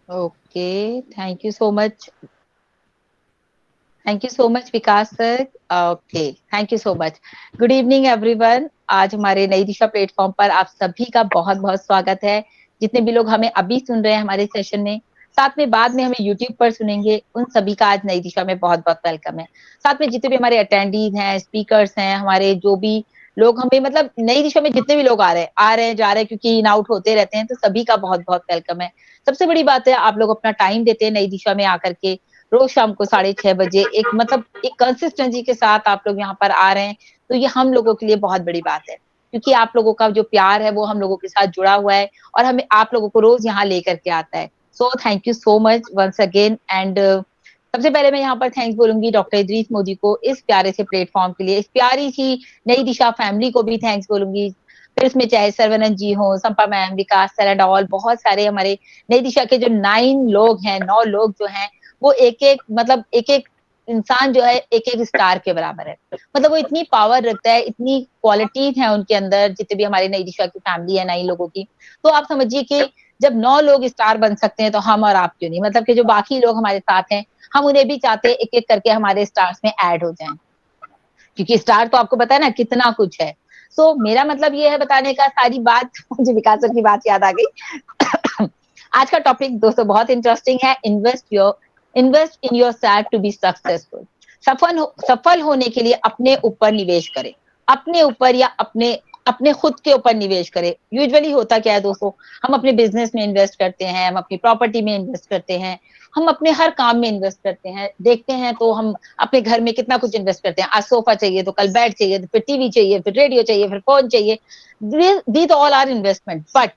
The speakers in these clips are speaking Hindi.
Okay, thank you so much. Thank you so much Vikas sir. Okay, thank you so much. Good evening everyone. आज हमारे नई दिशा प्लेटफॉर्म पर आप सभी का बहुत बहुत स्वागत है। जितने भी लोग हमें अभी सुन रहे हैं हमारे सेशन में, साथ में बाद में हमें यूट्यूब पर सुनेंगे, उन सभी का आज नई दिशा में बहुत बहुत वेलकम है। साथ में जितने भी हमारे अटेंडीज हैं, स्पीकर्स हैं, हमारे जो भी लोग हमें मतलब नई दिशा में जितने भी लोग आ रहे हैं जा रहे हैं, क्योंकि इन आउट होते रहते हैं, तो सभी का बहुत बहुत वेलकम है। सबसे बड़ी बात है आप लोग अपना टाइम देते हैं नई दिशा में आकर के। रोज शाम को 6:30 बजे एक मतलब एक कंसिस्टेंसी के साथ आप लोग यहाँ पर आ रहे हैं, तो ये हम लोगों के लिए बहुत बड़ी बात है, क्योंकि आप लोगों का जो प्यार है वो हम लोगों के साथ जुड़ा हुआ है और हमें आप लोगों को रोज यहाँ लेकर के आता है। So thank you so much once again. And सबसे पहले मैं यहाँ पर थैंक्स बोलूंगी डॉक्टर इदरीस मोदी को इस प्यारे से प्लेटफॉर्म के लिए, इस प्यारी सी नई दिशा फैमिली को भी थैंक्स बोलूंगी। फिर इसमें चाहे सर्वनंद जी हो, Sampa ma'am, Vikas sir and all, बहुत सारे हमारे नई दिशा के जो 9 लोग हैं, 9 लोग जो हैं, वो एक एक मतलब एक एक इंसान जो है एक एक स्टार के बराबर है। मतलब वो इतनी पावर रखता है, इतनी क्वालिटीज है उनके अंदर, जितने भी हमारी नई दिशा की फैमिली है 9 लोगों की। तो आप समझिए कि जब 9 लोग स्टार बन सकते हैं, तो हम और आप क्यों नहीं, मतलब कि जो बाकी लोग हमारे साथ हैं, हम उन्हें भी चाहते हैं एक एक करके हमारे स्टार्स में ऐड हो जाएं, क्योंकि स्टार तो आपको पता है ना कितना कुछ है। सो मेरा मतलब ये है बताने का सारी बात मुझे विकास सर की बात याद आ गई। आज का टॉपिक दोस्तों बहुत इंटरेस्टिंग है। Invest in yourself to be successful. सफल होने के लिए अपने ऊपर निवेश करें, अपने ऊपर या अपने अपने खुद के ऊपर निवेश करें। यूजुअली होता क्या है दोस्तों, हम अपने बिजनेस में इन्वेस्ट करते हैं, हम अपनी प्रॉपर्टी में इन्वेस्ट करते हैं, हम अपने हर काम में इन्वेस्ट करते हैं। देखते हैं तो हम अपने घर में कितना कुछ इन्वेस्ट करते हैं। आज सोफा चाहिए तो कल बेड चाहिए, तो फिर टीवी चाहिए, फिर रेडियो चाहिए, फिर फोन चाहिए। These all are investment, but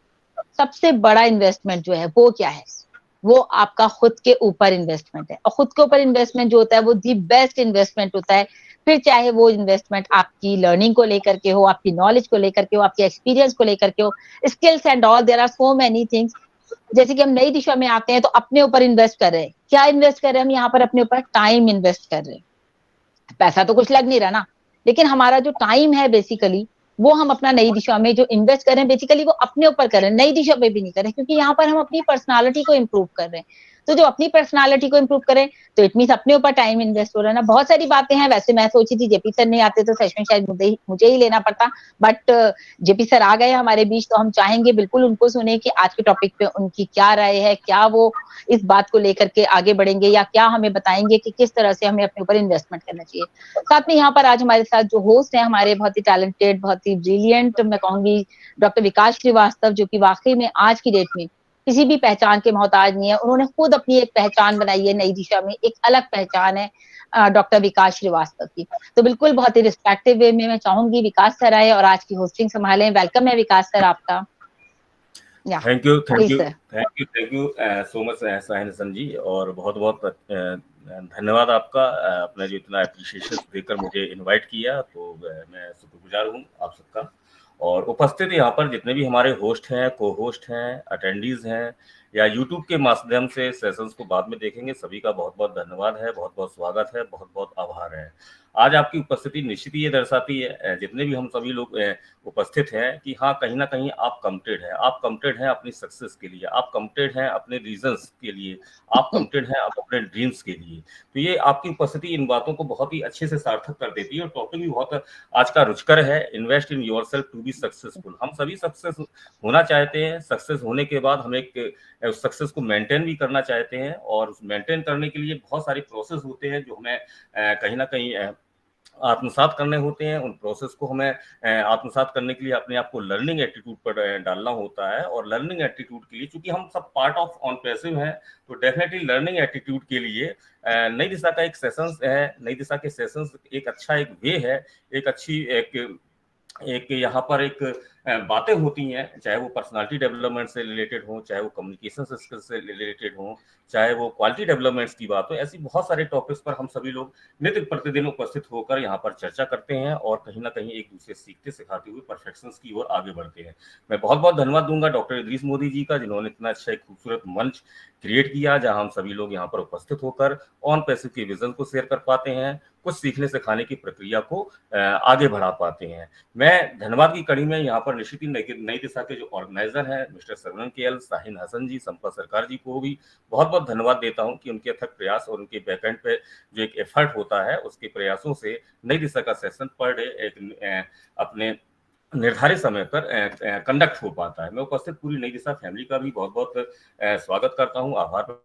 सबसे बड़ा इन्वेस्टमेंट जो है वो क्या है? वो आपका खुद के ऊपर इन्वेस्टमेंट है। और खुद के ऊपर इन्वेस्टमेंट जो होता है वो दी बेस्ट इन्वेस्टमेंट होता है। फिर चाहे वो इन्वेस्टमेंट आपकी लर्निंग को लेकर के हो, आपकी नॉलेज को लेकर के हो, आपके एक्सपीरियंस को लेकर के हो, skills and all, there are so many things. जैसे कि हम नई दिशा में आते हैं तो अपने ऊपर इन्वेस्ट कर रहे हैं। क्या इन्वेस्ट कर रहे हैं हम यहाँ पर? अपने ऊपर टाइम इन्वेस्ट कर रहे हैं। पैसा तो कुछ लग नहीं रहा ना, लेकिन हमारा जो टाइम है बेसिकली, वो हम अपना नई दिशा में जो इन्वेस्ट कर रहे हैं, बेसिकली वो अपने ऊपर कर रहे हैं, नई दिशा में भी नहीं कर रहे हैं, क्योंकि यहाँ पर हम अपनी पर्सनालिटी को इम्प्रूव कर रहे हैं। तो जो अपनी पर्सनालिटी को इम्प्रूव करें, तो इट मीन अपने ऊपर टाइम इन्वेस्ट हो रहा है ना। बहुत सारी बातें हैं। वैसे मैं सोची थी जेपी सर नहीं आते तो सेशन शायद मुझे ही लेना पड़ता, बट जेपी सर आ गए हमारे बीच, तो हम चाहेंगे बिल्कुल उनको सुने कि आज के टॉपिक पे उनकी क्या राय है, क्या वो इस बात को लेकर के आगे बढ़ेंगे, या क्या हमें बताएंगे कि किस तरह से हमें अपने ऊपर इन्वेस्टमेंट करना चाहिए। साथ में यहाँ पर आज हमारे साथ जो होस्ट हैं, हमारे बहुत ही टैलेंटेड, बहुत ही ब्रिलियंट, मैं कहूंगी डॉक्टर विकास श्रीवास्तव, जो कि वाकई में आज की डेट में किसी भी पहचान के मोहताज नहीं है। उन्होंने खुद अपनी एक पहचान बनाई है नई दिशा में, एक अलग पहचान है डॉक्टर विकास श्रीवास्तव की। तो बिल्कुल बहुत ही रिस्पेक्टिव वे में मैं चाहूंगी विकास सर आए और आज की होस्टिंग संभालें। वेलकम है विकास सर आपका। या thank you thank please you sir. Thank you so much Sahil Hasan ji, और बहुत बहुत धन्यवाद आपका। आपने जो इतना अप्रिशिएशन देकर मुझे इनवाइट किया, तो मैं शुक्रगुजार हूँ आप सबका। और उपस्थित यहाँ पर जितने भी हमारे होस्ट हैं, को होस्ट हैं, अटेंडीज हैं, या यूट्यूब के माध्यम से सेशंस को बाद में देखेंगे, सभी का बहुत बहुत धन्यवाद है, बहुत बहुत स्वागत है, बहुत बहुत आभार है। आज आपकी उपस्थिति निश्चित ही ये दर्शाती है, जितने भी हम सभी लोग उपस्थित हैं, कि हाँ, कहीं ना कहीं आप कमिटेड हैं। आप कमिटेड हैं अपनी सक्सेस के लिए, आप कमिटेड हैं अपने रीजंस के लिए, आप कमिटेड हैं अपने ड्रीम्स के लिए। तो ये आपकी उपस्थिति इन बातों को बहुत ही अच्छे से सार्थक कर देती है। और टॉपिक भी बहुत आज का रुचिकर है, invest in yourself to be successful. हम सभी सक्सेस होना चाहते हैं। सक्सेस होने के बाद हम एक उस सक्सेस को मेंटेन भी करना चाहते हैं, और उस मेंटेन करने के लिए बहुत सारे प्रोसेस होते हैं जो हमें कहीं ना कहीं आत्मसात करने होते हैं। उन प्रोसेस को हमें आत्मसात करने के लिए अपने आप को लर्निंग एटीट्यूड पर डालना होता है। और लर्निंग एटीट्यूड के लिए, चूंकि हम सब पार्ट ऑफ ऑन पैसिव हैं, तो डेफिनेटली लर्निंग एटीट्यूड के लिए नई दिशा का एक सेशंस है। नई दिशा के सेशंस एक अच्छा एक वे है, एक अच्छी एक यहाँ पर एक बातें होती हैं, चाहे वो पर्सनालिटी डेवलपमेंट से रिलेटेड हो, चाहे वो कम्युनिकेशन स्किल्स से रिलेटेड हो, चाहे वो क्वालिटी डेवलपमेंट्स की बात हो। ऐसी बहुत सारे टॉपिक्स पर हम सभी लोग नित्य प्रतिदिन उपस्थित होकर यहाँ पर चर्चा करते हैं, और कहीं ना कहीं एक दूसरे सीखते सिखाते हुए परफेक्शन की ओर आगे बढ़ते हैं। मैं बहुत बहुत धन्यवाद दूंगा डॉक्टर इदरीस मोदी जी का, जिन्होंने इतना अच्छा एक खूबसूरत मंच क्रिएट किया, जहां हम सभी लोग यहाँ पर उपस्थित होकर ऑन पैसिव के विजन को शेयर कर पाते हैं, कुछ सीखने सिखाने की प्रक्रिया को आगे बढ़ा पाते हैं। मैं धन्यवाद की कड़ी में यहाँ पर निश्चित ही नई दिशा के जो ऑर्गेनाइजर हैं मिस्टर सरवनन केएल, शाहीन हसन जी, संपत सरकार जी को भी बहुत बहुत धन्यवाद देता हूं कि उनके अथक प्रयास और उनके बैकएंड पे जो एक एफर्ट होता है उसके प्रयासों से नई दिशा का सेशन पर डे एक अपने निर्धारित समय पर कंडक्ट हो पाता है। मैं उपस्थित पूरी नई दिशा फैमिली का भी बहुत बहुत स्वागत करता हूं, आभार।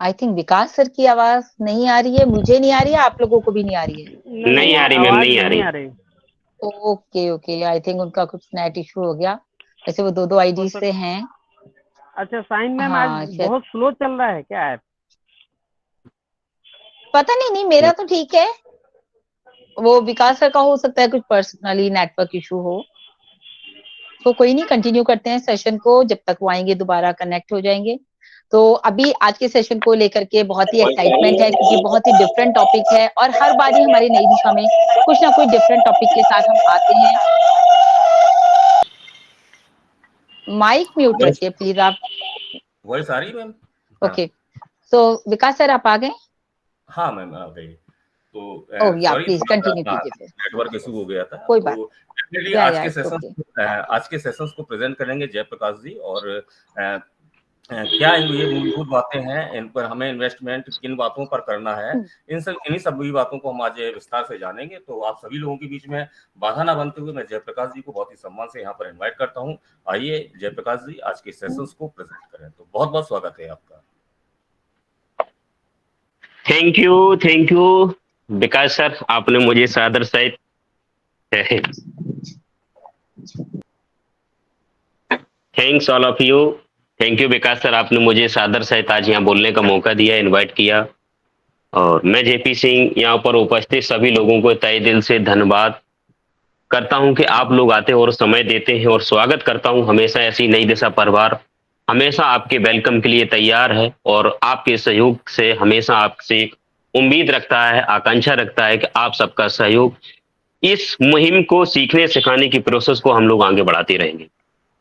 आई थिंक विकास सर की आवाज नहीं आ रही है, मुझे नहीं आ रही है, आप लोगों को भी नहीं आ रही है। नहीं आ रही मैम, नहीं आ रही। ओके ओके, आई थिंक उनका कुछ नेट इशू हो गया। वैसे वो दो आईडी से हैं। अच्छा शाहीन मैम, हाँ, आज बहुत स्लो चल रहा है क्या ऐप? पता नहीं, मेरा तो ठीक है। वो विकास सर का हो सकता है कुछ पर्सनली नेटवर्क इशू हो। तो कोई नहीं, कंटिन्यू करते हैं सेशन को, जब तक वो आएंगे दोबारा कनेक्ट हो जाएंगे। तो अभी आज के सेशन को लेकर के बहुत ही एक्साइटमेंट है, क्योंकि बहुत ही डिफरेंट टॉपिक है और हर बार ही हमारी नई दिशा में कुछ ना कुछ डिफरेंट टॉपिक के साथ हम आते हैं। माइक म्यूट रखिए प्लीज आप। वॉइस आ रही है मैम? ओके, सो विकास सर आप आ गए? हाँ मैम आ गई। तो सॉरी, प्लीज कंटिन्यू कीजिए फिर। नेटवर्क इशू हो गया था। कोई बात। डेफिनेटली आज के सेशंस को प्रेजेंट करेंगे जयप्रकाश जी, और क्या ये मूलभूत बातें हैं, इन पर हमें इन्वेस्टमेंट किन बातों पर करना है, इन्हीं सभी बातों को हम आज विस्तार से जानेंगे। तो आप सभी लोगों के बीच में बाधा ना बनते हुए मैं जयप्रकाश जी को बहुत ही सम्मान से यहाँ पर इन्वाइट करता हूँ। आइए जयप्रकाश जी आज के सेशंस को प्रेजेंट करें। तो बहुत बहुत स्वागत है आपका। थैंक यू विकास सर, आपने मुझे सादर सहित thanks all of you. Thank you Vikas sir, आपने मुझे सादर सहित आज यहाँ बोलने का मौका दिया, इनवाइट किया। और मैं जेपी सिंह यहाँ पर उपस्थित सभी लोगों को तहे दिल से धन्यवाद करता हूँ कि आप लोग आते हैं और समय देते हैं, और स्वागत करता हूँ। हमेशा ऐसी नई दिशा परिवार हमेशा आपके वेलकम के लिए तैयार है, और आपके सहयोग से हमेशा आपसे उम्मीद रखता है, आकांक्षा रखता है कि आप सबका सहयोग इस मुहिम को सीखने सिखाने की प्रोसेस को हम लोग आगे बढ़ाते रहेंगे।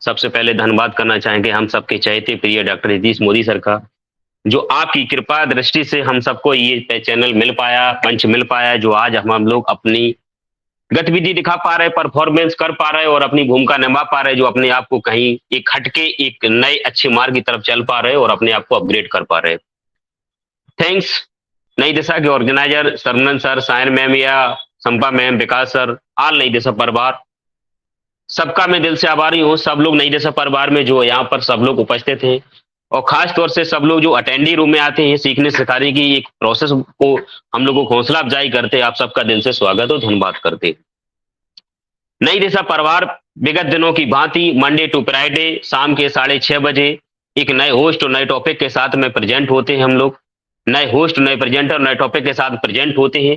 सबसे पहले धन्यवाद करना चाहेंगे हम सबके चहेते प्रिय डॉक्टर नीतीश मोदी सर का, जो आपकी कृपा दृष्टि से हम सबको ये चैनल मिल पाया, मंच मिल पाया, जो आज हम लोग अपनी गतिविधि दिखा पा रहे, परफॉर्मेंस कर पा रहे और अपनी भूमिका निभा पा रहे, जो अपने आप को कहीं एक हटके एक नए अच्छे मार्ग की तरफ चल पा रहे और अपने आप को अपग्रेड कर पा रहे। थैंक्स नई दिशा के organiser Saravanan sir, Shaheen ma'am या संपा मैम, विकास सर, आल नई दिशा परिवार, सबका मैं दिल से आभारी हूँ। सब लोग नई दिशा परिवार में जो यहाँ पर सब लोग उपस्थित हैं, और खास तौर से सब लोग जो अटेंडी रूम में आते हैं, सीखने सिखाने की एक प्रोसेस को हम लोगों को हौसला अफजाई करते हैं, आप सबका दिल से स्वागत और धन्यवाद करते। नई दिशा परिवार विगत दिनों की भांति मंडे टू फ्राइडे शाम के 6:30 बजे एक नए होस्ट और नए टॉपिक के साथ में प्रेजेंट होते हैं। हम लोग नए होस्ट, नए प्रेजेंटर, नए टॉपिक के साथ प्रेजेंट होते हैं।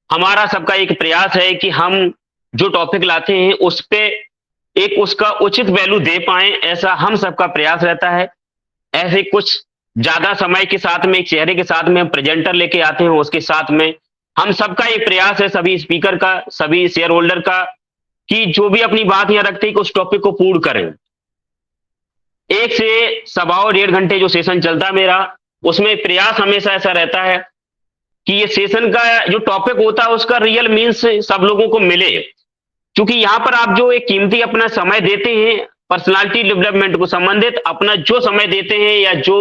हमारा सबका एक प्रयास है कि हम जो टॉपिक लाते हैं उस पे एक उसका उचित वैल्यू दे पाए, ऐसा हम सबका प्रयास रहता है। ऐसे कुछ ज्यादा समय के साथ में एक चेहरे के साथ में हम प्रेजेंटर लेके आते हैं, उसके साथ में हम सबका एक प्रयास है, सभी स्पीकर का, सभी शेयर होल्डर का, कि जो भी अपनी बात यहाँ रखते हैं उस टॉपिक को पूर्ण करें। 1 से 1.25 घंटे जो सेशन चलता है मेरा, उसमें प्रयास हमेशा ऐसा रहता है कि ये सेशन का जो टॉपिक होता है उसका रियल मीन्स सब लोगों को मिले, क्योंकि यहाँ पर आप जो एक कीमती अपना समय देते हैं, पर्सनालिटी डेवलपमेंट को संबंधित अपना जो समय देते हैं या जो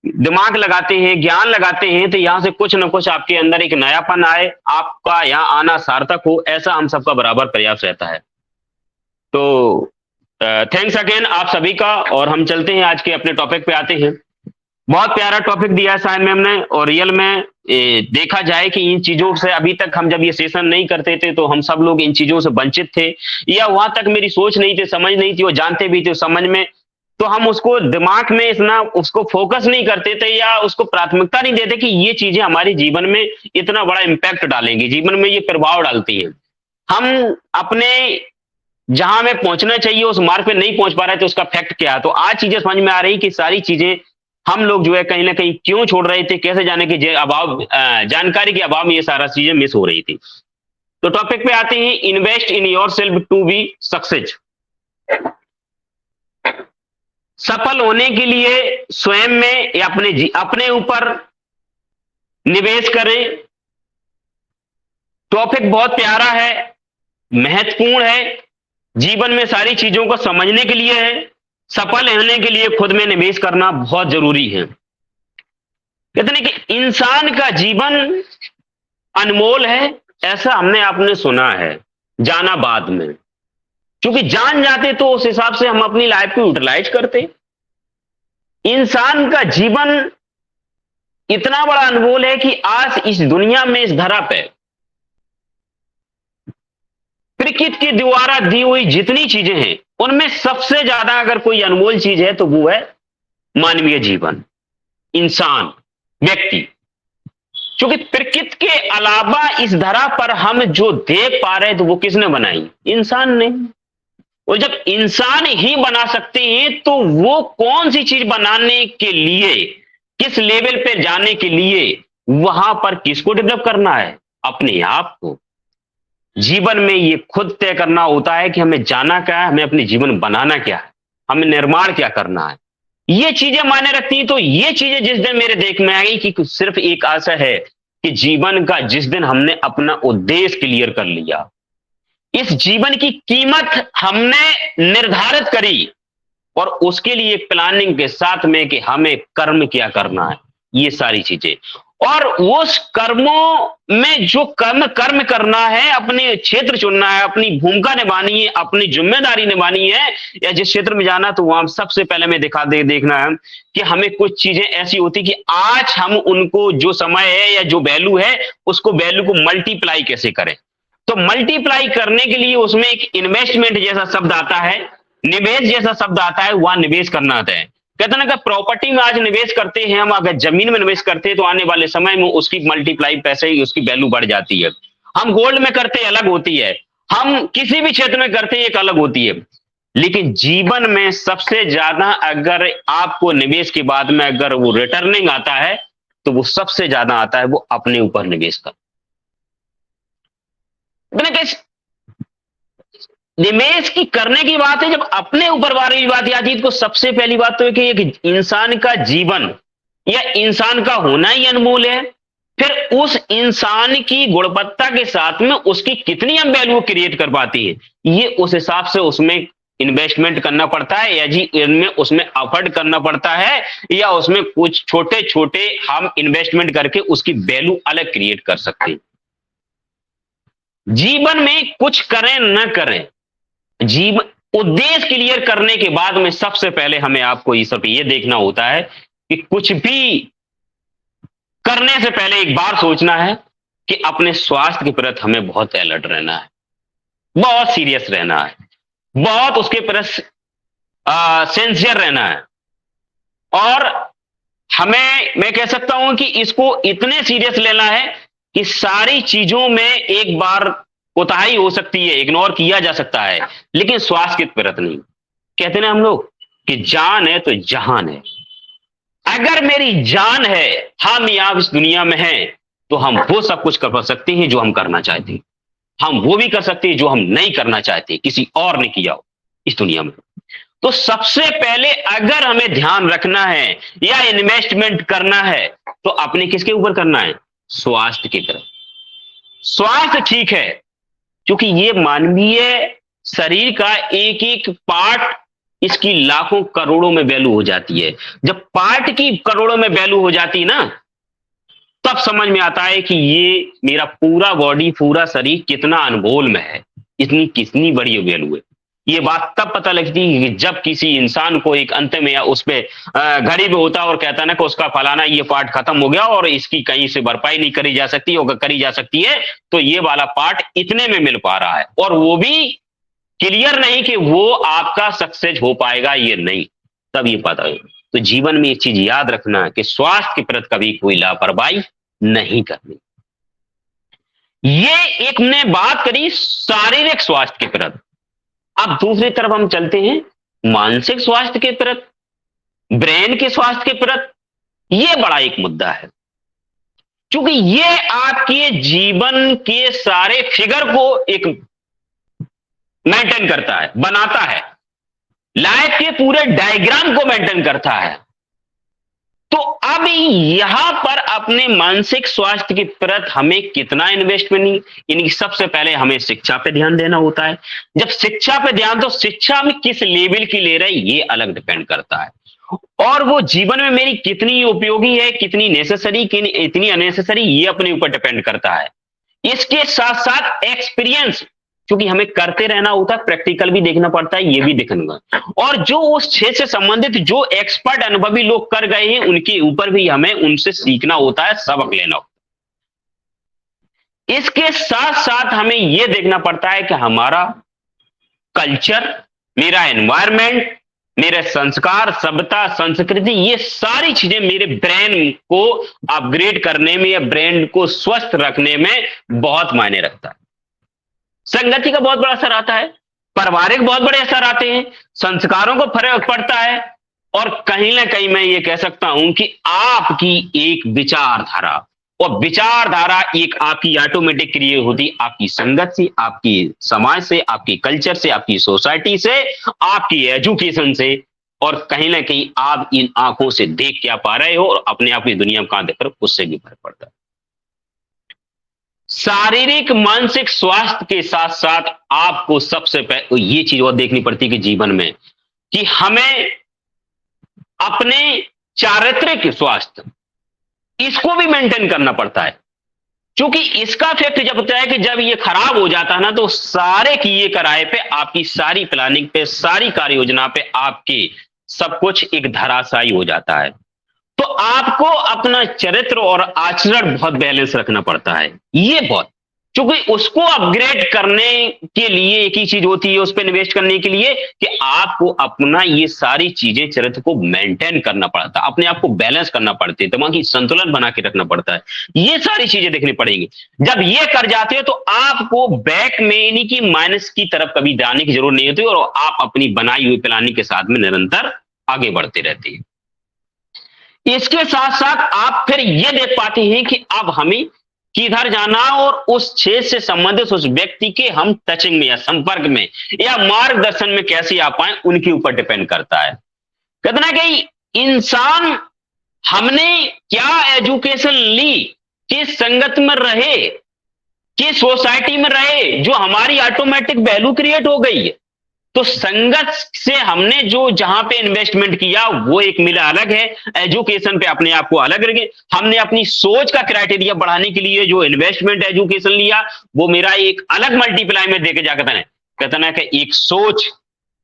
दिमाग लगाते हैं, ज्ञान लगाते हैं, तो यहाँ से कुछ ना कुछ आपके अंदर एक नयापन आए, आपका यहाँ आना सार्थक हो, ऐसा हम सबका बराबर प्रयास रहता है। तो थैंक्स अगेन आप सभी का, और हम चलते हैं आज के अपने टॉपिक पे आते हैं। बहुत प्यारा टॉपिक दिया है शाहीन मैम ने, और रियल में देखा जाए कि इन चीजों से अभी तक हम जब ये सेशन नहीं करते थे तो हम सब लोग इन चीजों से वंचित थे, या वहां तक मेरी सोच नहीं थी, समझ नहीं थी, वो जानते भी थे समझ में, तो हम उसको दिमाग में इतना उसको फोकस नहीं करते थे या उसको प्राथमिकता नहीं देते कि ये चीजें हमारे जीवन में इतना बड़ा इम्पैक्ट डालेंगी, जीवन में ये प्रभाव डालती है। हम अपने जहां में पहुंचना चाहिए उस मार्ग पे नहीं पहुंच पा रहे थे, उसका फैक्ट क्या है। तो आज चीजें समझ में आ रही कि सारी चीजें हम लोग जो है कहीं ना कहीं क्यों छोड़ रहे थे, कैसे जाने के अभाव, जानकारी के अभाव में ये सारा चीजें मिस हो रही थी। तो टॉपिक पे आते हैं, invest in yourself to be success. सफल होने के लिए स्वयं में या अपने ऊपर निवेश करें। टॉपिक बहुत प्यारा है, महत्वपूर्ण है, जीवन में सारी चीजों को समझने के लिए है। सफल होने के लिए खुद में निवेश करना बहुत जरूरी है। कहते हैं कि इंसान का जीवन अनमोल है, ऐसा हमने आपने सुना है, जाना बाद में। क्योंकि जान जाते तो उस हिसाब से हम अपनी लाइफ को यूटिलाइज करते। इंसान का जीवन इतना बड़ा अनमोल है कि आज इस दुनिया में, इस धरा पे प्रकृति के द्वारा दी हुई जितनी चीजें हैं उनमें सबसे ज्यादा अगर कोई अनमोल चीज है तो वो है मानवीय जीवन, इंसान, व्यक्ति। क्योंकि प्रकृति के अलावा इस धरा पर हम जो देख पा रहे हैं तो वो किसने बनाई? इंसान ने। और जब इंसान ही बना सकते हैं तो वो कौन सी चीज बनाने के लिए, किस लेवल पे जाने के लिए वहां पर किसको डेवलप करना है? अपने आप को। जीवन में ये खुद तय करना होता है कि हमें जाना क्या है, हमें अपने जीवन बनाना क्या है, हमें निर्माण क्या करना है। ये चीजें मायने रखती हैं। तो ये चीजें जिस दिन मेरे देख में आई कि सिर्फ एक आशा है कि जीवन का जिस दिन हमने अपना उद्देश्य क्लियर कर लिया, इस जीवन की कीमत हमने निर्धारित करी और उसके लिए प्लानिंग के साथ में कि हमें कर्म क्या करना है, ये सारी चीजें, और उस कर्मों में जो कर्म करना है, अपने क्षेत्र चुनना है, अपनी भूमिका निभानी है, अपनी जिम्मेदारी निभानी है, या जिस क्षेत्र में जाना तो वहां सबसे पहले में देखना है कि हमें कुछ चीजें ऐसी होती कि आज हम उनको जो समय है या जो वैल्यू है उसको वैल्यू को मल्टीप्लाई कैसे करें। तो मल्टीप्लाई करने के लिए उसमें एक इन्वेस्टमेंट जैसा शब्द आता है, निवेश जैसा शब्द आता है, वहां निवेश करना आता है। कहते हैं ना कि प्रॉपर्टी में आज निवेश करते हैं हम, अगर जमीन में निवेश करते हैं तो आने वाले समय में उसकी मल्टीप्लाई पैसे ही उसकी वैल्यू बढ़ जाती है। हम गोल्ड में करते अलग होती है, हम किसी भी क्षेत्र में करते एक अलग होती है। लेकिन जीवन में सबसे ज्यादा अगर आपको निवेश के बाद में अगर वो रिटर्निंग आता है तो वो सबसे ज्यादा आता है वो अपने ऊपर निवेश कर। निवेश की करने की बात है, जब अपने ऊपर वाली बात आती है तो सबसे पहली बात तो है कि एक इंसान का जीवन या इंसान का होना ही अनमोल है। फिर उस इंसान की गुणवत्ता के साथ में उसकी कितनी हम वैल्यू क्रिएट कर पाती है, ये उस हिसाब से उसमें इन्वेस्टमेंट करना पड़ता है, या जी इनमें उसमें एफर्ट करना पड़ता है, या उसमें कुछ छोटे छोटे हम इन्वेस्टमेंट करके उसकी वैल्यू अलग क्रिएट कर सकते हैं। जीवन में कुछ करें न करें, जीवन उद्देश्य क्लियर करने के बाद में सबसे पहले हमें आपको ये देखना होता है कि कुछ भी करने से पहले एक बार सोचना है कि अपने स्वास्थ्य के प्रति हमें बहुत अलर्ट रहना है, बहुत सीरियस रहना है, बहुत उसके प्रति सिंसियर रहना है। और हमें, मैं कह सकता हूं कि इसको इतने सीरियस लेना है कि सारी चीजों में एक बार कोताही हो सकती है, इग्नोर किया जा सकता है, लेकिन स्वास्थ्य के प्रति नहीं। कहते ना हम लोग कि जान है तो जहान है। अगर मेरी जान है, हम यहां इस दुनिया में हैं, तो हम वो सब कुछ कर सकते हैं जो हम करना चाहते हैं। हम वो भी कर सकते हैं जो हम नहीं करना चाहते, किसी और ने किया हो इस दुनिया में। तो सबसे पहले अगर हमें ध्यान रखना है या इन्वेस्टमेंट करना है तो अपने किसके ऊपर करना है? स्वास्थ्य की तरफ। स्वास्थ्य ठीक है क्योंकि ये मानवीय शरीर का एक एक पार्ट, इसकी लाखों करोड़ों में वैल्यू हो जाती है। जब पार्ट की करोड़ों में वैल्यू हो जाती है ना, तब समझ में आता है कि ये मेरा पूरा बॉडी, पूरा शरीर कितना अनमोल में है, इतनी कितनी बड़ी वैल्यू है। ये बात तब पता लगती है कि जब किसी इंसान को एक अंत में या उस पे घड़ी पे होता है और कहता है ना कि उसका फलाना ये पार्ट खत्म हो गया और इसकी कहीं से भरपाई नहीं करी जा सकती, अगर करी जा सकती है तो ये वाला पार्ट इतने में मिल पा रहा है, और वो भी क्लियर नहीं कि वो आपका सक्सेस हो पाएगा ये नहीं, तब ये पता है। तो जीवन में एक चीज याद रखना है कि स्वास्थ्य के प्रति कभी कोई लापरवाही नहीं करनी। ये एक ने बात करी शारीरिक स्वास्थ्य के प्रति। अब दूसरी तरफ हम चलते हैं मानसिक स्वास्थ्य के प्रति, ब्रेन के स्वास्थ्य के प्रति, ये बड़ा एक मुद्दा है, क्योंकि ये आपके जीवन के सारे फिगर को एक मेंटेन करता है, बनाता है, लाइफ के पूरे डायग्राम को मेंटेन करता है। तो अब यहां पर अपने मानसिक स्वास्थ्य के प्रति हमें कितना इन्वेस्टमेंट, यानी सबसे पहले हमें शिक्षा पे ध्यान देना होता है। जब शिक्षा पे ध्यान, तो शिक्षा में किस लेवल की ले रहे ये अलग डिपेंड करता है, और वो जीवन में मेरी कितनी उपयोगी है, कितनी नेसेसरी, कितनी अनेसेसरी, ये अपने ऊपर डिपेंड करता है। इसके साथ साथ एक्सपीरियंस, क्योंकि हमें करते रहना होता है, प्रैक्टिकल भी देखना पड़ता है, ये भी देखना, और जो उस क्षेत्र से संबंधित जो एक्सपर्ट अनुभवी लोग कर गए हैं उनके ऊपर भी हमें उनसे सीखना होता है, सबक लेना होता है। इसके साथ साथ हमें यह देखना पड़ता है कि हमारा कल्चर, मेरा एनवायरमेंट, मेरे संस्कार, सभ्यता, संस्कृति, ये सारी चीजें मेरे ब्रेन को अपग्रेड करने में या ब्रेन को स्वस्थ रखने में बहुत मायने रखता है। संगति का बहुत बड़ा असर आता है, पारिवारिक बहुत बड़े असर आते हैं, संस्कारों को फर्क पड़ता है, और कहीं ना कहीं मैं ये कह सकता हूं कि आपकी एक विचारधारा, और विचारधारा एक आपकी ऑटोमेटिक क्रिएट होती आपकी संगत से, आपकी समाज से, आपकी कल्चर से, आपकी सोसाइटी से, आपकी एजुकेशन से, और कहीं ना कहीं आप इन आंखों से देख क्या पा रहे हो और अपने आप की दुनिया में कहां देख रहे हो, उससे भी फर्क पड़ता है। शारीरिक मानसिक स्वास्थ्य के साथ साथ आपको सबसे पहले ये चीज और देखनी पड़ती है कि जीवन में कि हमें अपने चारित्रिक स्वास्थ्य, इसको भी मेंटेन करना पड़ता है, क्योंकि इसका इफेक्ट जब होता है कि जब ये खराब हो जाता है ना, तो सारे किए कराए पे, आपकी सारी प्लानिंग पे, सारी कार्य योजना पे, आपके सब कुछ एक धराशायी हो जाता है। तो आपको अपना चरित्र और आचरण बहुत बैलेंस रखना पड़ता है, ये बहुत, क्योंकि उसको अपग्रेड करने के लिए एक ही चीज होती है, उस पर इन्वेस्ट करने के लिए कि आपको अपना ये सारी चीजें, चरित्र को मेंटेन करना पड़ता है, अपने आप को बैलेंस करना पड़ता है, दिमागी संतुलन बना के रखना पड़ता है, ये सारी चीजें देखनी पड़ेंगी। जब ये कर जाते हो तो आपको बैक में, यानी कि माइनस की तरफ कभी जाने की जरूरत नहीं होती, और आप अपनी बनाई हुई प्लानिंग के साथ में निरंतर आगे बढ़ते रहते हैं। इसके साथ साथ आप फिर यह देख पाते हैं कि अब हमें किधर जाना, और उस क्षेत्र से संबंधित उस व्यक्ति के हम टचिंग में या संपर्क में या मार्गदर्शन में कैसे आ पाए, उनके ऊपर डिपेंड करता है। कहते ना कि इंसान, हमने क्या एजुकेशन ली, किस संगत में रहे, किस सोसाइटी में रहे, जो हमारी ऑटोमेटिक वैल्यू क्रिएट हो गई है। तो संगत से हमने जो जहां पे इन्वेस्टमेंट किया वो एक मिला अलग है, एजुकेशन पे अपने आप को अलग रखे। हमने अपनी सोच का क्राइटेरिया बढ़ाने के लिए जो इन्वेस्टमेंट एजुकेशन लिया वो मेरा एक अलग मल्टीप्लाई में देके जाकर कहता ना कि एक सोच,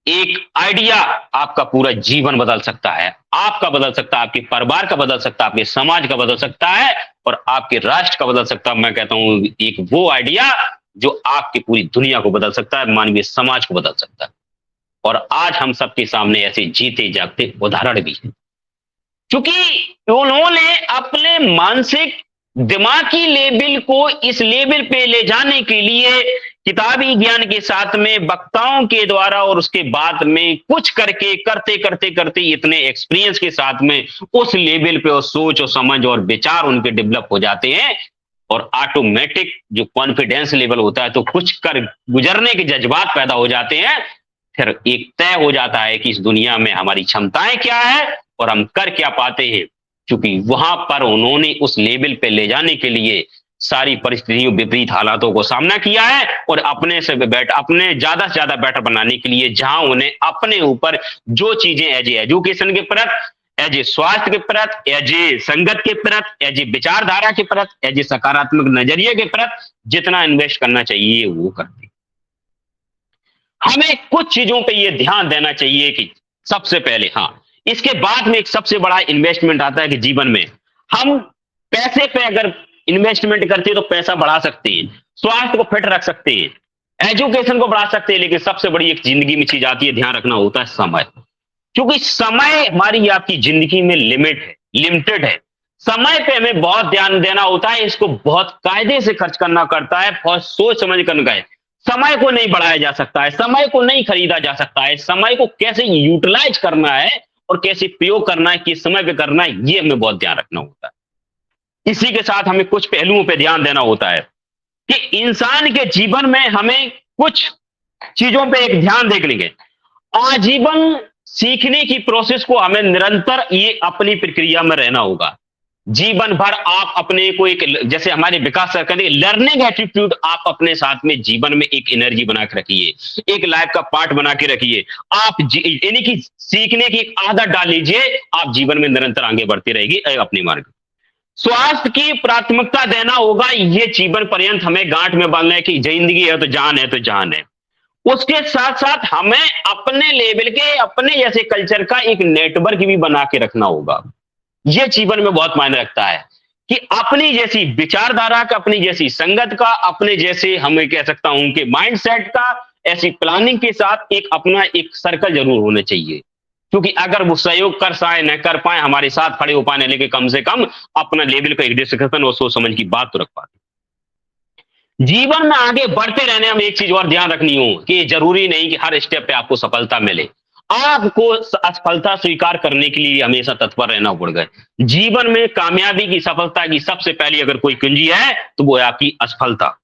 एक आइडिया आपका पूरा जीवन बदल सकता है, आपका बदल सकता है, आपके परिवार का बदल सकता है, आपके समाज का बदल सकता है, और आपके राष्ट्र का बदल सकता है। मैं कहता हूं एक वो आइडिया जो आपकी पूरी दुनिया को बदल सकता है, मानवीय समाज को बदल सकता है। और आज हम सबके सामने ऐसे जीते जागते उदाहरण भी हैं, क्योंकि उन्होंने अपने मानसिक दिमागी लेवल को इस लेवल पे ले जाने के लिए किताबी ज्ञान के साथ में वक्ताओं के द्वारा और उसके बाद में कुछ करके करते करते करते इतने एक्सपीरियंस के साथ में उस लेवल पे और सोच और समझ और विचार उनके डेवलप हो जाते हैं, और ऑटोमेटिक जो कॉन्फिडेंस लेवल होता है, तो कुछ कर गुजरने के जज्बात पैदा हो जाते हैं। फिर एक तय हो जाता है कि इस दुनिया में हमारी क्षमताएं क्या है और हम कर क्या पाते हैं, क्योंकि वहां पर उन्होंने उस लेवल पे ले जाने के लिए सारी परिस्थितियों, विपरीत हालातों को सामना किया है, और अपने ज्यादा से ज्यादा बेटर बनाने के लिए जहां उन्हें अपने ऊपर जो चीजें एज एजुकेशन के प्रति, एज ए स्वास्थ्य के प्रति, एज ए संगत के प्रति, एज ए विचारधारा के प्रति, एज ए सकारात्मक नजरिए के प्रति जितना इन्वेस्ट करना चाहिए वो करते। हमें कुछ चीजों पे ये ध्यान देना चाहिए कि सबसे पहले, इसके बाद में एक सबसे बड़ा इन्वेस्टमेंट आता है कि जीवन में हम पैसे पे अगर इन्वेस्टमेंट करते हैं तो पैसा बढ़ा सकते हैं, स्वास्थ्य को फिट रख सकते हैं, एजुकेशन को बढ़ा सकते हैं, लेकिन सबसे बड़ी एक जिंदगी में चीज आती है, ध्यान रखना होता है समय। क्योंकि समय हमारी आपकी जिंदगी में लिमिटेड है। समय पे हमें बहुत ध्यान देना होता है, इसको बहुत कायदे से खर्च करना करता है, बहुत सोच समझ करना है। समय को नहीं बढ़ाया जा सकता है, समय को नहीं खरीदा जा सकता है, समय को कैसे यूटिलाइज करना है और कैसे प्रयोग करना है, किस समय पे करना है, ये हमें बहुत ध्यान रखना होता है। इसी के साथ हमें कुछ पहलुओं पे ध्यान देना होता है कि इंसान के जीवन में हमें कुछ चीजों पे एक ध्यान देख लेंगे। आजीवन सीखने की प्रोसेस को हमें निरंतर ये अपनी प्रक्रिया में रहना होगा। जीवन भर आप अपने को एक, जैसे हमारे विकास सर कहते हैं, लर्निंग एटीट्यूड आप अपने साथ में जीवन में एक एनर्जी बना के रखिए, एक लाइफ का पार्ट बना के रखिए। आप यानी कि सीखने की आदत डाल लीजिए, आप जीवन में निरंतर आगे बढ़ते रहेगी अपने मार्ग। स्वास्थ्य की प्राथमिकता देना होगा, ये जीवन पर्यंत हमें गांठ में बांधना है कि जिंदगी है तो जान है, तो जान है। उसके साथ साथ हमें अपने लेवल के, अपने जैसे कल्चर का एक नेटवर्क भी बना के रखना होगा। यह जीवन में बहुत मायने रखता है कि अपनी जैसी विचारधारा का, अपनी जैसी संगत का, अपने जैसे हमें कह सकता हूं कि माइंडसेट का, ऐसी प्लानिंग के साथ एक अपना एक सर्कल जरूर होना चाहिए। क्योंकि अगर वो सहयोग कर पाए न कर पाए, हमारे साथ खड़े हो पाने, लेकिन कम से कम अपना लेवल का एक डिस्कशन और सोच समझ की बात तो रख पाते। जीवन में आगे बढ़ते रहने में एक चीज और ध्यान रखनी हो कि जरूरी नहीं कि हर स्टेप पे आपको सफलता मिले। आपको असफलता स्वीकार करने के लिए हमेशा तत्पर रहना पड़ेगा। जीवन में कामयाबी की, सफलता की सबसे पहली अगर कोई कुंजी है तो वो है आपकी असफलता।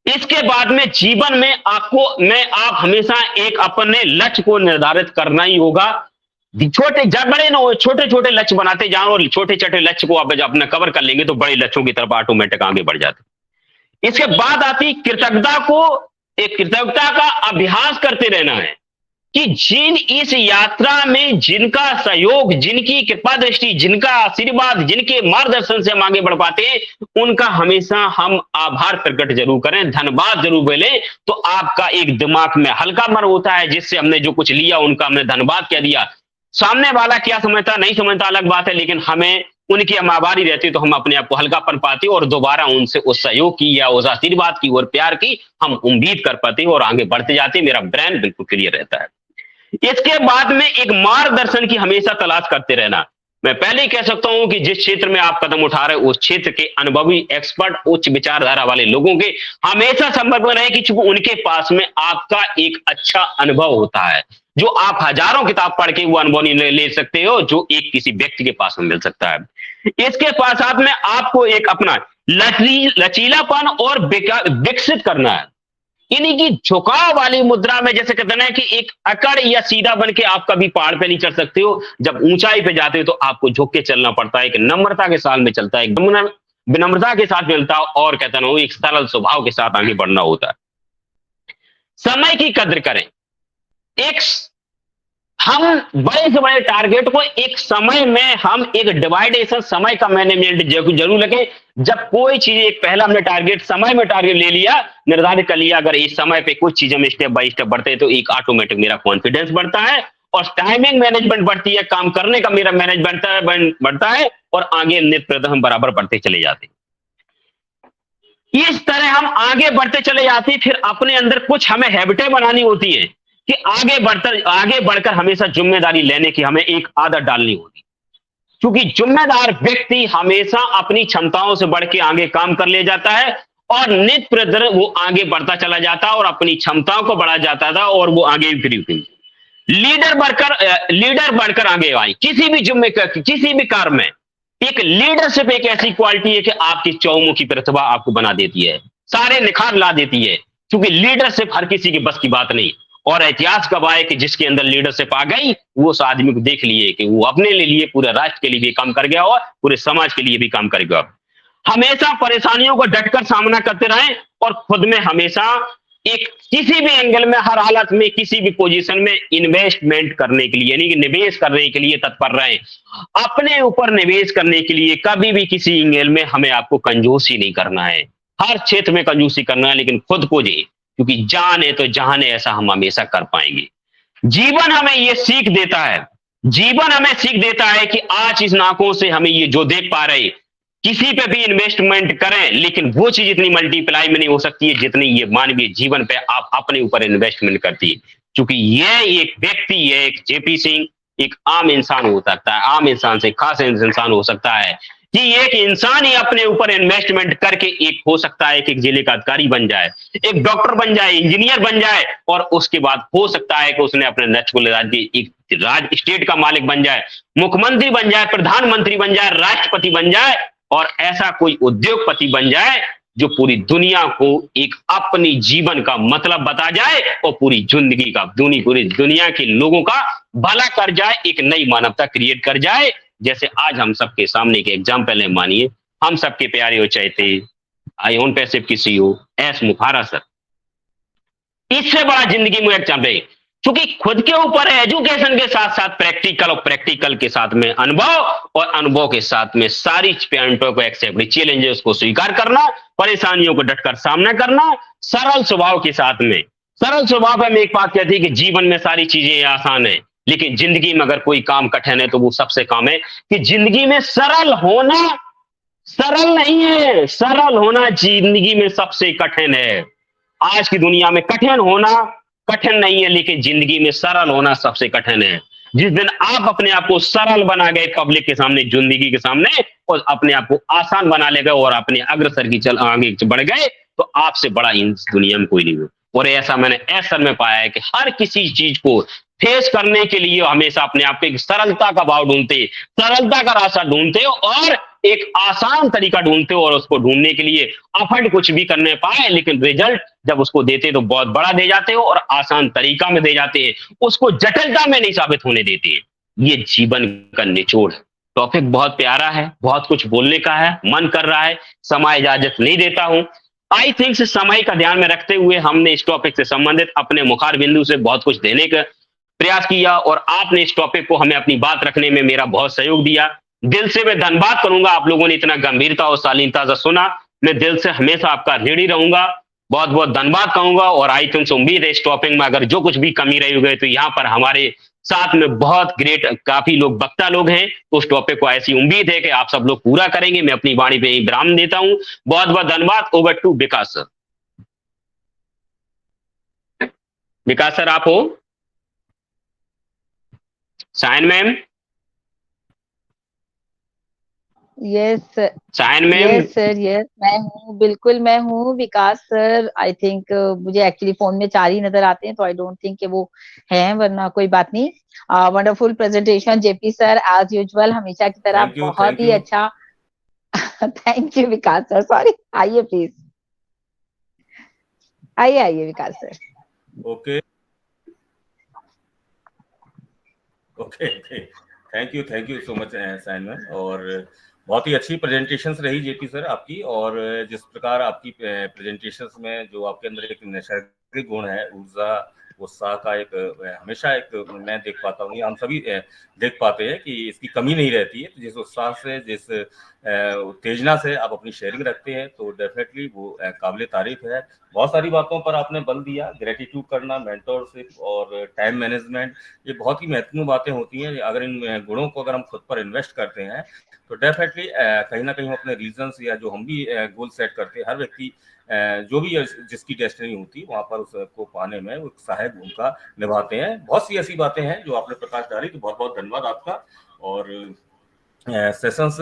इसके बाद में जीवन में आप हमेशा एक अपने लक्ष्य को निर्धारित करना ही होगा। छोटे बड़े ना हो, छोटे छोटे लक्ष्य बनाते जाओ और छोटे छोटे लक्ष्य को आप जब अपना कवर कर लेंगे तो बड़े लक्ष्यों की तरफ ऑटोमेटिक आगे बढ़ जाते। इसके बाद आती कृतज्ञता को, एक कृतज्ञता का अभ्यास करते रहना है कि जिन इस यात्रा में जिनका सहयोग, जिनकी कृपा दृष्टि, जिनका आशीर्वाद, जिनके मार्गदर्शन से हम आगे बढ़ पाते हैं, उनका हमेशा हम आभार प्रकट जरूर करें, धन्यवाद जरूर बोलें। तो आपका एक दिमाग में हल्का मन होता है, जिससे हमने जो कुछ लिया उनका हमने धन्यवाद कह दिया। सामने वाला क्या समझता नहीं समझता अलग बात है, लेकिन हमें उनकी हम आभारी रहते तो हम अपने आप को हल्का पन पाते और दोबारा उनसे उस सहयोग की या उस आशीर्वाद की और प्यार की हम उम्मीद कर पाते और आगे बढ़ते जाते। मेरा ब्रेन बिल्कुल क्लियर रहता है। इसके बाद में एक मार्गदर्शन की हमेशा तलाश करते रहना। मैं पहले ही कह सकता हूं कि जिस क्षेत्र में आप कदम उठा रहे हैं उस क्षेत्र के अनुभवी, एक्सपर्ट, उच्च विचारधारा वाले लोगों के हमेशा संपर्क में रहे कि चूंकि उनके पास में आपका एक अच्छा अनुभव होता है, जो आप हजारों किताब पढ़ के वो अनुभव नहीं ले सकते हो, जो एक किसी व्यक्ति के पास में मिल सकता है। इसके साथ में आपको एक अपना लचीलापन और विकसित करना है। यानी कि झुकाव वाली मुद्रा में, जैसे कहते हैं कि एक अकड़ या सीधा बन के आप कभी पहाड़ पे नहीं चढ़ सकते हो। जब ऊंचाई पे जाते हो तो आपको झुक के चलना पड़ता है, एक नम्रता के साथ में चलता है, विनम्रता के साथ मिलता है और कहते हैं एक सरल स्वभाव के साथ आगे बढ़ना होता है। समय की कद्र करें। हम बड़े से बड़े टारगेट को एक समय में हम एक डिवाइडेशन, समय का मैनेजमेंट जरूर रखें। जब कोई चीज एक पहला हमने टारगेट समय में टारगेट ले लिया, निर्धारित कर लिया, अगर इस समय पे कुछ चीजें में स्टेप बाय स्टेप बढ़ते हैं तो एक ऑटोमेटिक मेरा कॉन्फिडेंस बढ़ता है और टाइमिंग मैनेजमेंट बढ़ती है, काम करने का मेरा मैनेजमेंट बढ़ता है और आगे नित्य प्रति हम बराबर बढ़ते चले जाते हैं। इस तरह हम आगे बढ़ते चले जाते हैं। फिर अपने अंदर कुछ हमें हैबिटें बनानी होती है कि आगे बढ़कर हमेशा जिम्मेदारी लेने की हमें एक आदत डालनी होगी। क्योंकि जिम्मेदार व्यक्ति हमेशा अपनी क्षमताओं से बढ़ के आगे काम कर ले जाता है और नित्य प्रति वो आगे बढ़ता चला जाता है और अपनी क्षमताओं को बढ़ा जाता था और वो आगे भी लीडर बढ़कर आगे आए। किसी भी कार्य में एक लीडरशिप एक ऐसी क्वालिटी है कि आपकी चौमुखी प्रतिभा आपको बना देती है, सारे निखार ला देती है। क्योंकि लीडरशिप हर किसी के बस की बात नहीं, और इतिहास गवाह है कि जिसके अंदर लीडरशिप आ गई वो उस आदमी को देख लिए कि वो अपने लिए, पूरे राष्ट्र के लिए भी काम कर गया और पूरे समाज के लिए भी काम कर गया। हमेशा परेशानियों को डटकर सामना करते रहें और खुद में हमेशा एक किसी भी एंगल में, हर हालत में, किसी भी पोजीशन में इन्वेस्टमेंट करने के लिए, यानी कि निवेश करने के लिए तत्पर रहें। अपने ऊपर निवेश करने के लिए कभी भी किसी एंगल में हमें आपको कंजूसी नहीं करना है, हर क्षेत्र में कंजूसी करना है, लेकिन खुद को जी, क्योंकि जान है तो जहान है, ऐसा हम हमेशा कर पाएंगे। जीवन हमें ये सीख देता है, जीवन हमें सीख देता है कि आज इस आंखों से हमें ये जो देख पा रहे, किसी पे भी इन्वेस्टमेंट करें, लेकिन वो चीज इतनी मल्टीप्लाई में नहीं हो सकती है जितनी ये मानवीय जीवन पे आप अपने ऊपर इन्वेस्टमेंट करती है। क्योंकि ये एक व्यक्ति है, एक जेपी सिंह एक आम इंसान हो सकता है, आम इंसान से खास इंसान हो सकता है कि एक इंसान ही अपने ऊपर इन्वेस्टमेंट करके एक हो सकता है कि एक जिले का अधिकारी बन जाए, एक डॉक्टर बन जाए, इंजीनियर बन जाए, और उसके बाद हो सकता है कि उसने अपने लक्ष्य को ले एक स्टेट का मालिक बन जाए, मुख्यमंत्री बन जाए, प्रधानमंत्री बन जाए, राष्ट्रपति बन जाए, और ऐसा कोई उद्योगपति बन जाए जो पूरी दुनिया को एक अपनी जीवन का मतलब बता जाए और पूरी जिंदगी का पूरी दुनिया के लोगों का भला कर जाए, एक नई मानवता क्रिएट कर जाए। जैसे आज हम सबके सामने एक एग्जाम्पल है, मानिए हम सबके प्यारे हो चाहते आईओन पैसिव की सीईओ एस मुखारा सर। इससे बड़ा जिंदगी में एक चैंपियन, क्योंकि खुद के ऊपर एजुकेशन के साथ साथ प्रैक्टिकल और प्रैक्टिकल के साथ में अनुभव और अनुभव के साथ में सारी पॉइंटों को एक्सेप्ट, चैलेंजेस को स्वीकार करना, परेशानियों को डटकर सामना करना, सरल स्वभाव के साथ में। सरल स्वभाव में एक बात कहती है कि जीवन में सारी चीजें आसान है, लेकिन जिंदगी में अगर कोई काम कठिन है तो वो सबसे काम है कि जिंदगी में सरल होना सरल नहीं है, सरल होना जिंदगी में सबसे कठिन है। आज की दुनिया में कठिन होना कठिन नहीं है, लेकिन जिंदगी में सरल होना सबसे कठिन है। जिस दिन आप अपने आप को सरल बना गए पब्लिक के सामने, जिंदगी के सामने, और अपने आप को आसान बना ले गए और अपने अग्रसर की चल आगे बढ़ गए, तो आपसे बड़ा इस दुनिया में कोई नहीं हो। और ऐसा मैंने ऐसा में पाया है कि हर किसी चीज को फेस करने के लिए हमेशा अपने आप को एक सरलता का भाव ढूंढते, सरलता का रास्ता ढूंढते और एक आसान तरीका ढूंढते हो, और उसको ढूंढने के लिए अफर्ट कुछ भी करने पाए, लेकिन रिजल्ट जब उसको देते तो बहुत बड़ा दे जाते हो और आसान तरीका में दे जाते हैं, उसको जटिलता में नहीं साबित होने देते। ये जीवन का निचोड़ है। टॉपिक बहुत प्यारा है, बहुत कुछ बोलने का है, मन कर रहा है, समय इजाजत नहीं देता हूं। आई थिंक समय का ध्यान में रखते हुए हमने इस टॉपिक से संबंधित अपने मुखार बिंदु से बहुत कुछ देने का प्रयास किया, और आपने इस टॉपिक को हमें अपनी बात रखने में मेरा बहुत सहयोग दिया। दिल से मैं धन्यवाद करूंगा, आप लोगों ने इतना गंभीरता और शालीनता से सुना। मैं दिल से हमेशा आपका ऋणी रहूंगा, बहुत बहुत धन्यवाद कहूंगा। और आई थिंक उम्मीद है इस टॉपिक में अगर जो कुछ भी कमी रही होगी, तो यहाँ पर हमारे साथ में बहुत ग्रेट काफी लोग वक्ता लोग हैं, तो उस टॉपिक को ऐसी उम्मीद है कि आप सब लोग पूरा करेंगे। मैं अपनी वाणी पे ही विराम देता हूं। बहुत बहुत धन्यवाद। Over to Vikas sir. Vikas sir आप हो? Sayan ma'am? Yes Sayan ma'am? Yes sir, yes मैं हूँ, बिल्कुल मैं हूँ विकास सर। आई थिंक मुझे एक्चुअली फोन में 4 ही नजर आते हैं, तो आई डोंट थिंक कि वो हैं, वरना कोई बात नहीं। Wonderful presentation JP sir, as usual हमेशा की तरह बहुत ही अच्छा। Thank you Vikas sir. Sorry, आइए प्लीज, आइए आइए Vikas sir. Okay okay, thank you so much Sayan ma'am. और बहुत ही अच्छी प्रेजेंटेशंस रही जेपी सर आपकी, और जिस प्रकार आपकी प्रेजेंटेशंस में जो आपके अंदर एक नैसर्गिक गुण है, ऊर्जा उत्साह का एक हमेशा एक मैं देख पाता हूँ, हम सभी देख पाते हैं कि इसकी कमी नहीं रहती है। तो जिस उत्साह से, जिस उत्तेजना से आप अपनी शेयरिंग रखते हैं, तो डेफिनेटली वो काबिल तारीफ है। बहुत सारी बातों पर आपने बल दिया, ग्रेटिट्यूड करना, मेंटरशिप और टाइम मैनेजमेंट, ये बहुत ही महत्वपूर्ण बातें होती हैं। अगर इन गुणों को अगर हम खुद पर इन्वेस्ट करते हैं, तो डेफिनेटली कहीं ना कहीं हम अपने रीजंस या जो हम भी गोल सेट करते हैं, हर व्यक्ति जो भी जिसकी डेस्टिनी होती है वहां पर उसको पाने में वो सहायक भूमिका निभाते हैं। बहुत सी ऐसी बातें हैं जो आपने प्रकाश डाली, तो बहुत बहुत धन्यवाद आपका। और सेशंस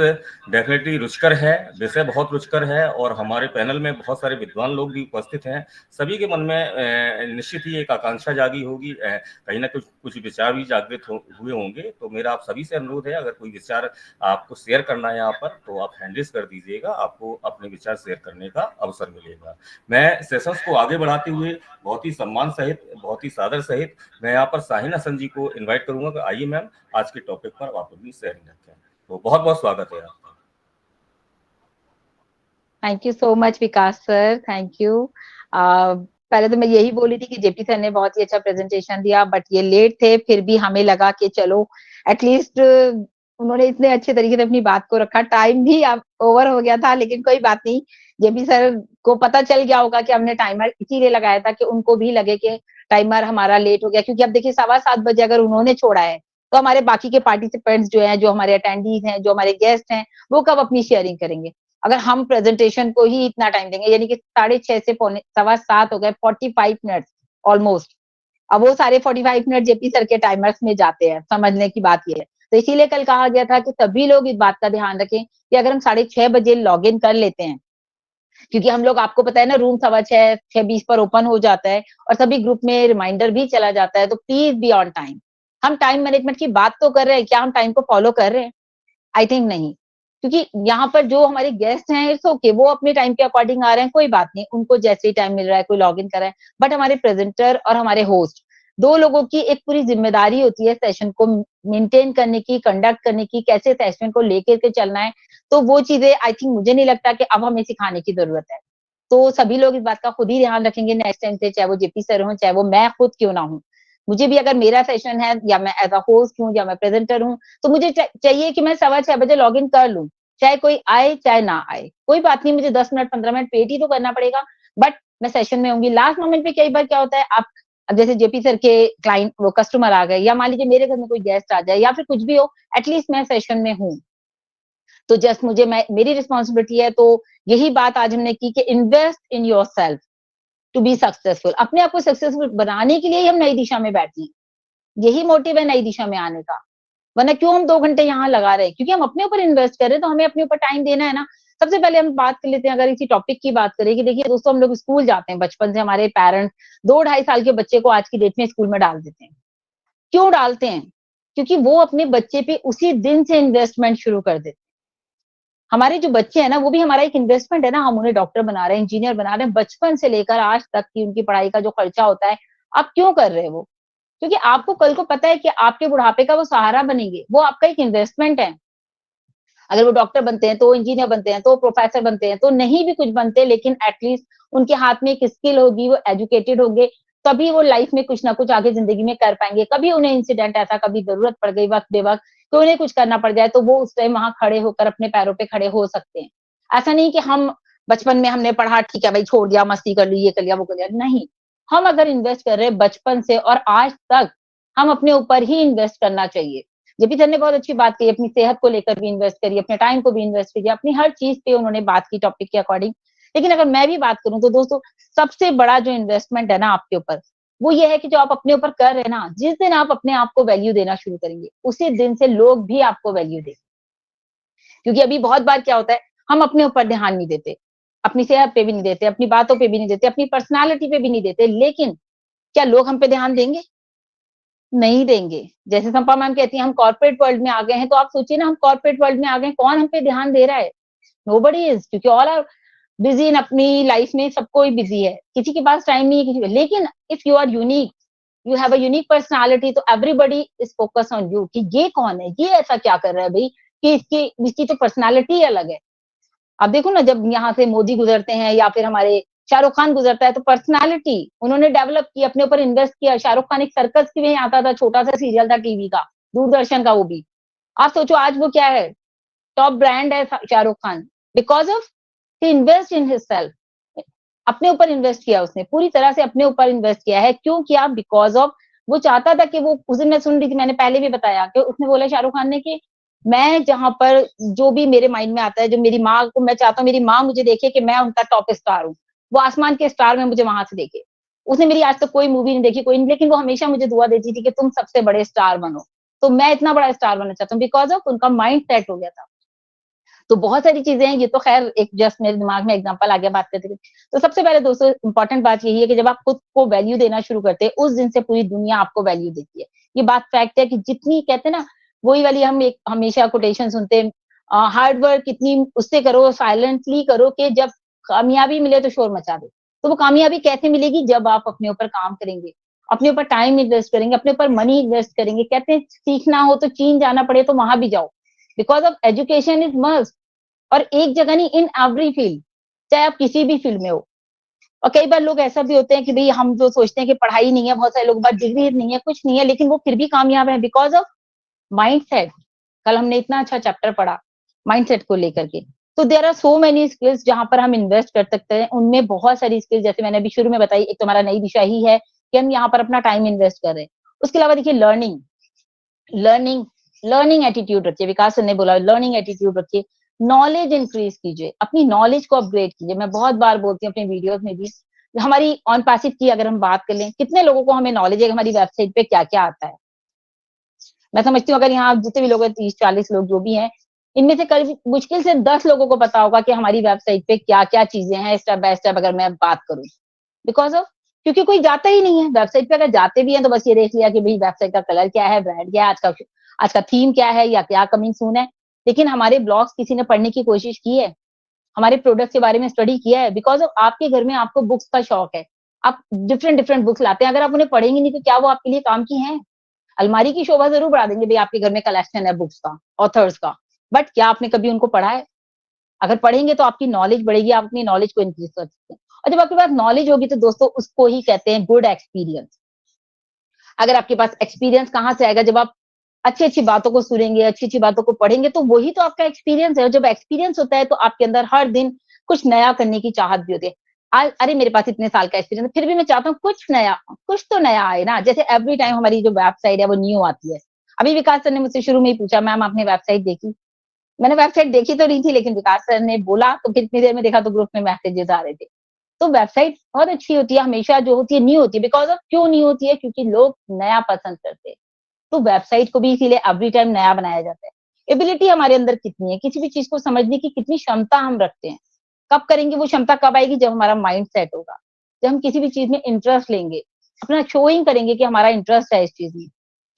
डेफिनेटली रुचिकर है, विषय बहुत रुचिकर है, और हमारे पैनल में बहुत सारे विद्वान लोग भी उपस्थित हैं। सभी के मन में निश्चित ही एक आकांक्षा जागी होगी, कहीं ना कुछ विचार भी जागृत हुए होंगे। तो मेरा आप सभी से अनुरोध है, अगर कोई विचार आपको शेयर करना है यहाँ पर, तो आप हैंड रेज कर दीजिएगा, आपको अपने विचार शेयर करने का अवसर मिलेगा। मैं सेशंस को आगे बढ़ाते हुए बहुत ही सम्मान सहित, बहुत ही सादर सहित मैं यहाँ पर साहिन हसन जी को इन्वाइट करूंगा कि आइए मैम आज के टॉपिक पर आप अपनी शेयरिंग रखें। तो बहुत बहुत स्वागत है आपका। Thank you so much Vikas sir, thank you. पहले तो मैं यही बोली थी कि जेपी सर ने बहुत ही अच्छा प्रेजेंटेशन दिया, बट ये लेट थे, फिर भी हमें लगा कि चलो एटलीस्ट उन्होंने इतने अच्छे तरीके से अपनी बात को रखा। टाइम भी ओवर हो गया था, लेकिन कोई बात नहीं, जेपी सर को पता चल गया होगा कि हमने टाइमर इसीलिए लगाया था कि उनको भी लगे कि टाइमर हमारा लेट हो गया। क्योंकि अब देखिए 7:15 बजे अगर उन्होंने छोड़ा है, तो हमारे बाकी के पार्टिसिपेंट्स जो हैं, जो हमारे अटेंडीज हैं, जो हमारे गेस्ट हैं, वो कब अपनी शेयरिंग करेंगे? अगर हम प्रेजेंटेशन को ही इतना टाइम देंगे, यानी कि 6:30 से 7:15 हो गए, 45 मिनट ऑलमोस्ट। अब वो सारे 45 मिनट जेपी सर के टाइमर्स में जाते हैं, समझने की बात ये है। तो इसीलिए कल कहा गया था कि सभी लोग इस बात का ध्यान रखें कि अगर हम 6:30 बजे लॉग इन कर लेते हैं, क्योंकि हम लोग, आपको पता है ना, रूम 6:20 पर ओपन हो जाता है और सभी ग्रुप में रिमाइंडर भी चला जाता है, तो प्लीज बी ऑन टाइम। हम टाइम मैनेजमेंट की बात तो कर रहे हैं, क्या हम टाइम को फॉलो कर रहे हैं? आई थिंक नहीं, क्योंकि यहाँ पर जो हमारे गेस्ट हैं इट्स ओके, वो अपने टाइम के अकॉर्डिंग आ रहे हैं, कोई बात नहीं, उनको जैसे ही टाइम मिल रहा है कोई लॉग इन कर रहा है, बट हमारे प्रेजेंटर और हमारे होस्ट दो लोगों की एक पूरी जिम्मेदारी होती है सेशन को मेंटेन करने की, कंडक्ट करने की, कैसे सेशन को लेकर के चलना है। तो वो चीजें आई थिंक मुझे नहीं लगता कि अब हमें सिखाने की जरूरत है। तो सभी लोग इस बात का खुद ही ध्यान रखेंगे नेक्स्ट टाइम से, चाहे वो जेपी सर हो, चाहे वो मैं खुद क्यों ना हूँ। मुझे भी अगर मेरा सेशन है या मैं एज अ होस्ट हूँ या मैं प्रेजेंटर हूँ, तो मुझे चाहिए कि मैं 6:15 लॉग इन कर लूँ, चाहे कोई आए चाहे ना आए, कोई बात नहीं, मुझे 10 मिनट 15 मिनट वेट ही तो करना पड़ेगा, बट मैं सेशन में होंगी। लास्ट मोमेंट पे कई बार क्या होता है, आप अब जैसे जेपी सर के क्लाइंट वो कस्टमर आ गए, या मान लीजिए मेरे घर में कोई गेस्ट आ जाए, या फिर कुछ भी हो, एटलीस्ट मैं सेशन में हूँ, तो जस्ट मुझे मेरी रिस्पॉन्सिबिलिटी है। तो यही बात आज हमने की कि invest in yourself to be successful. अपने आप को सक्सेसफुल बनाने के लिए ही हम नई दिशा में बैठे हैं, यही मोटिव है नई दिशा में आने का। वरना क्यों हम 2 घंटे यहाँ लगा रहे हैं, क्योंकि हम अपने ऊपर इन्वेस्ट कर रहे हैं, तो हमें अपने ऊपर टाइम देना है ना। सबसे पहले हम बात कर लेते हैं, अगर इसी टॉपिक की बात करें कि देखिए दोस्तों, हम लोग स्कूल जाते हैं बचपन से, हमारे पेरेंट्स 2-2.5 साल के बच्चे को आज की डेट में स्कूल में डाल देते हैं। क्यों डालते हैं? क्योंकि वो अपने बच्चे पे उसी दिन से इन्वेस्टमेंट शुरू कर देते हैं। हमारे जो बच्चे हैं ना, वो भी हमारा एक इन्वेस्टमेंट है ना, हम उन्हें डॉक्टर बना रहे हैं, इंजीनियर बना रहे हैं, बचपन से लेकर आज तक की उनकी पढ़ाई का जो खर्चा होता है, आप क्यों कर रहे हैं वो? क्योंकि आपको कल को पता है कि आपके बुढ़ापे का वो सहारा बनेंगे, वो आपका एक इन्वेस्टमेंट है। अगर वो डॉक्टर बनते हैं, तो इंजीनियर बनते हैं, तो प्रोफेसर बनते हैं, तो नहीं भी कुछ बनते, लेकिन एटलीस्ट उनके हाथ में एक स्किल होगी, वो एजुकेटेड होंगे, तभी वो लाइफ में कुछ ना कुछ आगे जिंदगी में कर पाएंगे। कभी उन्हें इंसिडेंट ऐसा कभी जरूरत पड़ गई वक्त बेवक्त, तो उन्हें कुछ करना पड़ जाए, तो वो उस टाइम वहां खड़े होकर अपने पैरों पे खड़े हो सकते हैं। ऐसा नहीं कि हम बचपन में हमने पढ़ा, ठीक है भाई छोड़ दिया, मस्ती कर ली, ये कर लिया, वो कर लिया, नहीं। हम अगर इन्वेस्ट कर रहे हैं बचपन से और आज तक, हम अपने ऊपर ही इन्वेस्ट करना चाहिए। जेपी सर ने बहुत अच्छी बात की, अपनी सेहत को लेकर भी इन्वेस्ट करिए, अपने टाइम को भी इन्वेस्ट करिए, अपनी हर चीज पे उन्होंने बात की टॉपिक के अकॉर्डिंग। लेकिन अगर मैं भी बात करूं, तो दोस्तों सबसे बड़ा जो इन्वेस्टमेंट है ना आपके ऊपर, वो ये है कि जो आप अपने ऊपर कर रहे हैं ना, जिस दिन आप अपने आप को वैल्यू देना शुरू करेंगे, उसी दिन से लोग भी आपको वैल्यू देंगे। क्योंकि अभी बहुत बार क्या होता है, हम अपने ऊपर ध्यान नहीं देते, अपनी सेहत पे भी नहीं देते, अपनी बातों पे भी नहीं देते, अपनी पर्सनालिटी पे भी नहीं देते, लेकिन क्या लोग हम पे ध्यान देंगे? नहीं देंगे। जैसे संपा मैम कहती हैं, हम कॉर्पोरेट वर्ल्ड में आ गए हैं, तो आप सोचिए ना, हम कॉर्पोरेट वर्ल्ड में आ गए हैं, कौन हम पे ध्यान दे रहा है? नोबडी इज, क्योंकि ऑल आर बिजी इन अपनी लाइफ में, सब कोई बिजी है, किसी के पास टाइम नहीं है किसी। लेकिन if you are unique, you have a unique personality, तो everybody is focus on you, कि ये कौन है, ये ऐसा क्या कर रहा है भाई, कि इसकी तो पर्सनालिटी अलग है। अब देखो ना, जब यहाँ से मोदी गुजरते हैं या फिर हमारे शाहरुख खान गुजरता है, तो पर्सनालिटी उन्होंने डेवलप की, अपने ऊपर इन्वेस्ट किया। शाहरुख खान एक सर्कस में आता था, छोटा सा सीरियल था टीवी का, दूरदर्शन का, वो भी आप सोचो आज वो क्या है, टॉप ब्रांड है Shahrukh Khan, because of he invest in his self. अपने ऊपर इन्वेस्ट किया उसने, पूरी तरह से अपने ऊपर इन्वेस्ट किया है। क्यों किया? बिकॉज ऑफ वो चाहता था कि वो, उस दिन मैं सुन रही थी, मैंने पहले भी बताया कि उसने बोला शाहरुख खान ने कि मैं जहां पर जो भी मेरे माइंड में आता है, जो मेरी माँ को मैं चाहता हूँ मेरी माँ मुझे देखे कि मैं उनका टॉप स्टार हूँ, वो आसमान के स्टार में मुझे वहां से देखे। उसने मेरी आज तक कोई मूवी नहीं देखी, कोई नहीं, लेकिन वो हमेशा मुझे दुआ देती थी कि तुम सबसे बड़े स्टार बनो। तो मैं इतना बड़ा स्टार बनना चाहता हूँ, बिकॉज ऑफ उनका माइंड सेट हो गया था। तो बहुत सारी चीजें हैं, ये तो खैर एक जस्ट मेरे दिमाग में एग्जांपल आ गया बात करते हुए। तो सबसे पहले दोस्तों इंपॉर्टेंट बात यही है कि जब आप खुद को वैल्यू देना शुरू करते हैं, उस दिन से पूरी दुनिया आपको वैल्यू देती है। ये बात फैक्ट है कि जितनी, कहते हैं ना, वही वाली हम एक हमेशा कोटेशन सुनते हैं, हार्ड वर्क इतनी उससे करो, साइलेंटली करो, कि जब कामयाबी मिले तो शोर मचा दो। तो वो कामयाबी कैसे मिलेगी? जब आप अपने ऊपर काम करेंगे, अपने ऊपर टाइम इन्वेस्ट करेंगे, अपने ऊपर मनी इन्वेस्ट करेंगे। कहते हैं सीखना हो तो चीन जाना पड़े तो वहां भी जाओ, because of education is must. और एक जगह नहीं, इन एवरी फील्ड, चाहे आप किसी भी फील्ड में हो। और कई बार लोग ऐसा भी होते हैं कि भाई हम जो सोचते हैं कि पढ़ाई नहीं है, बहुत सारे लोग बात डिग्री नहीं है, कुछ नहीं है, लेकिन वो फिर भी कामयाब है, बिकॉज ऑफ माइंड सेट। कल हमने इतना अच्छा चैप्टर पढ़ा माइंड सेट को लेकर के। तो there are so many skills जहां पर हम इन्वेस्ट कर सकते हैं। उनमें बहुत सारी स्किल्स, जैसे मैंने अभी शुरू में बताई, एक तो हमारा नई दिशा ही है कि हम यहाँ पर अपना टाइम इन्वेस्ट कर रहे हैं। उसके अलावा देखिए लर्निंग, लर्निंग लर्निंग एटीट्यूड रखिए। विकास सर ने बोला लर्निंग एटीट्यूड रखिए, नॉलेज इंक्रीज कीजिए, अपनी नॉलेज को अपग्रेड कीजिए। मैं बहुत बार बोलती हूँ अपनी वीडियोस में भी, हमारी ऑन पैसिव की अगर हम बात कर लें, कितने लोगों को हमें नॉलेज है हमारी वेबसाइट पे क्या क्या आता है। मैं समझती हूँ अगर यहाँ जितने भी लोग हैं, 30-40 लोग जो भी हैं, इनमें से करीब मुश्किल से 10 लोगों को पता होगा कि हमारी वेबसाइट पे क्या क्या चीजें हैं, स्टेप बाय स्टेप अगर मैं बात करूँ, बिकॉज ऑफ क्योंकि कोई जाता ही नहीं है वेबसाइट पे। अगर जाते भी हैं तो बस ये देख लिया कि भाई वेबसाइट का कलर क्या है, ब्रांड क्या है, आज का थीम क्या है, या क्या कमिंग सून है। लेकिन हमारे ब्लॉग्स किसी ने पढ़ने की कोशिश की है, हमारे प्रोडक्ट के बारे में स्टडी किया है? बिकॉज ऑफ आपके घर में आपको बुक्स का शौक है, आप डिफरेंट डिफरेंट बुक्स लाते हैं, अगर आप उन्हें पढ़ेंगे नहीं तो क्या वो आपके लिए काम की हैं? अलमारी की शोभा जरूर बढ़ा देंगे, भाई आपके घर में कलेक्शन है बुक्स का, ऑथर्स का, बट क्या आपने कभी उनको पढ़ा है? अगर पढ़ेंगे तो आपकी नॉलेज बढ़ेगी, आप अपनी नॉलेज को इंक्रीज कर सकते हैं। और जब आपके पास नॉलेज होगी तो दोस्तों उसको ही कहते हैं गुड एक्सपीरियंस। अगर आपके पास एक्सपीरियंस कहाँ से आएगा? जब आप अच्छी अच्छी बातों को सुनेंगे, अच्छी अच्छी बातों को पढ़ेंगे, तो वही तो आपका एक्सपीरियंस है। और जब एक्सपीरियंस होता है तो आपके अंदर हर दिन कुछ नया करने की चाहत भी होती है। अरे मेरे पास इतने साल का एक्सपीरियंस है, फिर भी मैं चाहता हूँ कुछ नया, कुछ तो नया आए ना। जैसे एवरी टाइम हमारी जो वेबसाइट है वो न्यू आती है। अभी विकास सर ने मुझसे शुरू में ही पूछा, मैम आपने वेबसाइट देखी? मैंने वेबसाइट देखी तो नहीं थी, लेकिन विकास सर ने बोला तो फिर इतनी देर में देखा तो ग्रुप में मैसेजेस आ रहे थे। तो वेबसाइट बहुत अच्छी होती है, हमेशा जो होती है न्यू होती है। बिकॉज ऑफ क्यों न्यू होती है? क्योंकि लोग नया पसंद करते हैं। तो वेबसाइट को भी इसीलिए एवरी टाइम नया बनाया जाता है। एबिलिटी हमारे अंदर कितनी है, किसी भी चीज को समझने की कितनी क्षमता हम रखते हैं, कब करेंगे वो क्षमता? कब आएगी? जब हमारा माइंड सेट होगा, जब हम किसी भी चीज में इंटरेस्ट लेंगे, अपना शोइंग करेंगे कि हमारा इंटरेस्ट है इस चीज में।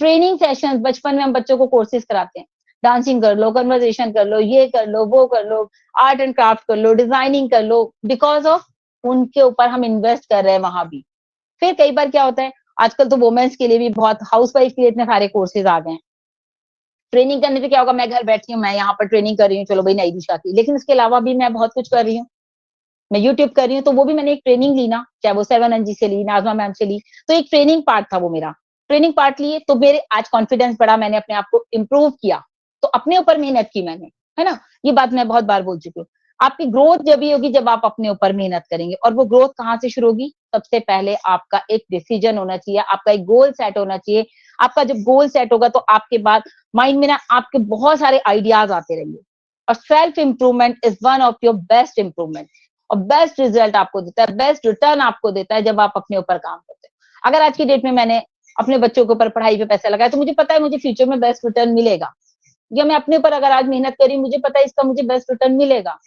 ट्रेनिंग सेशंस बचपन में हम बच्चों को कोर्सेज कराते हैं, डांसिंग कर लो, कन्वर्सेशन कर लो, ये कर लो, वो कर लो, आर्ट एंड क्राफ्ट कर लो, डिजाइनिंग कर लो, बिकॉज ऑफ उनके ऊपर हम इन्वेस्ट कर रहे हैं वहां भी। फिर कई बार क्या होता है, आजकल तो वुमेन्स के लिए भी बहुत, हाउसवाइफ के लिए इतने सारे कोर्सेज आ गए हैं। ट्रेनिंग करने से क्या होगा? मैं घर बैठी हूँ, मैं यहाँ पर ट्रेनिंग कर रही हूँ, चलो भाई नई दिशा की, लेकिन इसके अलावा भी मैं बहुत कुछ कर रही हूँ। मैं यूट्यूब कर रही हूँ, तो वो भी मैंने एक ट्रेनिंग ली ना, चाहे वो 7NG से ली, नाजमा मैम से ली, तो एक ट्रेनिंग पार्ट था वो मेरा। ट्रेनिंग पार्ट लिए तो मेरे आज कॉन्फिडेंस बढ़ा, मैंने अपने आप को इम्प्रूव किया, तो अपने ऊपर मेहनत की मैंने, है ना। ये बात मैं बहुत बार बोल चुकी हूँ। आपकी ग्रोथ जब ही होगी जब आप अपने ऊपर मेहनत करेंगे। और वो ग्रोथ कहाँ से शुरू होगी? सबसे पहले आपका एक डिसीजन होना चाहिए, आपका एक गोल सेट होना चाहिए। आपका जब गोल सेट होगा तो आपके बाद माइंड में ना आपके बहुत सारे आइडियाज आते रहेंगे। और self improvement is one of your best improvement, और बेस्ट रिजल्ट आपको देता है, बेस्ट रिटर्न आपको देता है जब आप अपने ऊपर काम करते हैं। अगर आज की डेट में मैंने अपने बच्चों के ऊपर पढ़ाई पे पैसा लगाया तो मुझे पता है मुझे फ्यूचर में बेस्ट रिटर्न मिलेगा। या मैं अपने ऊपर अगर आज मेहनत करी, मुझे पता है इसका मुझे बेस्ट रिटर्न मिलेगा।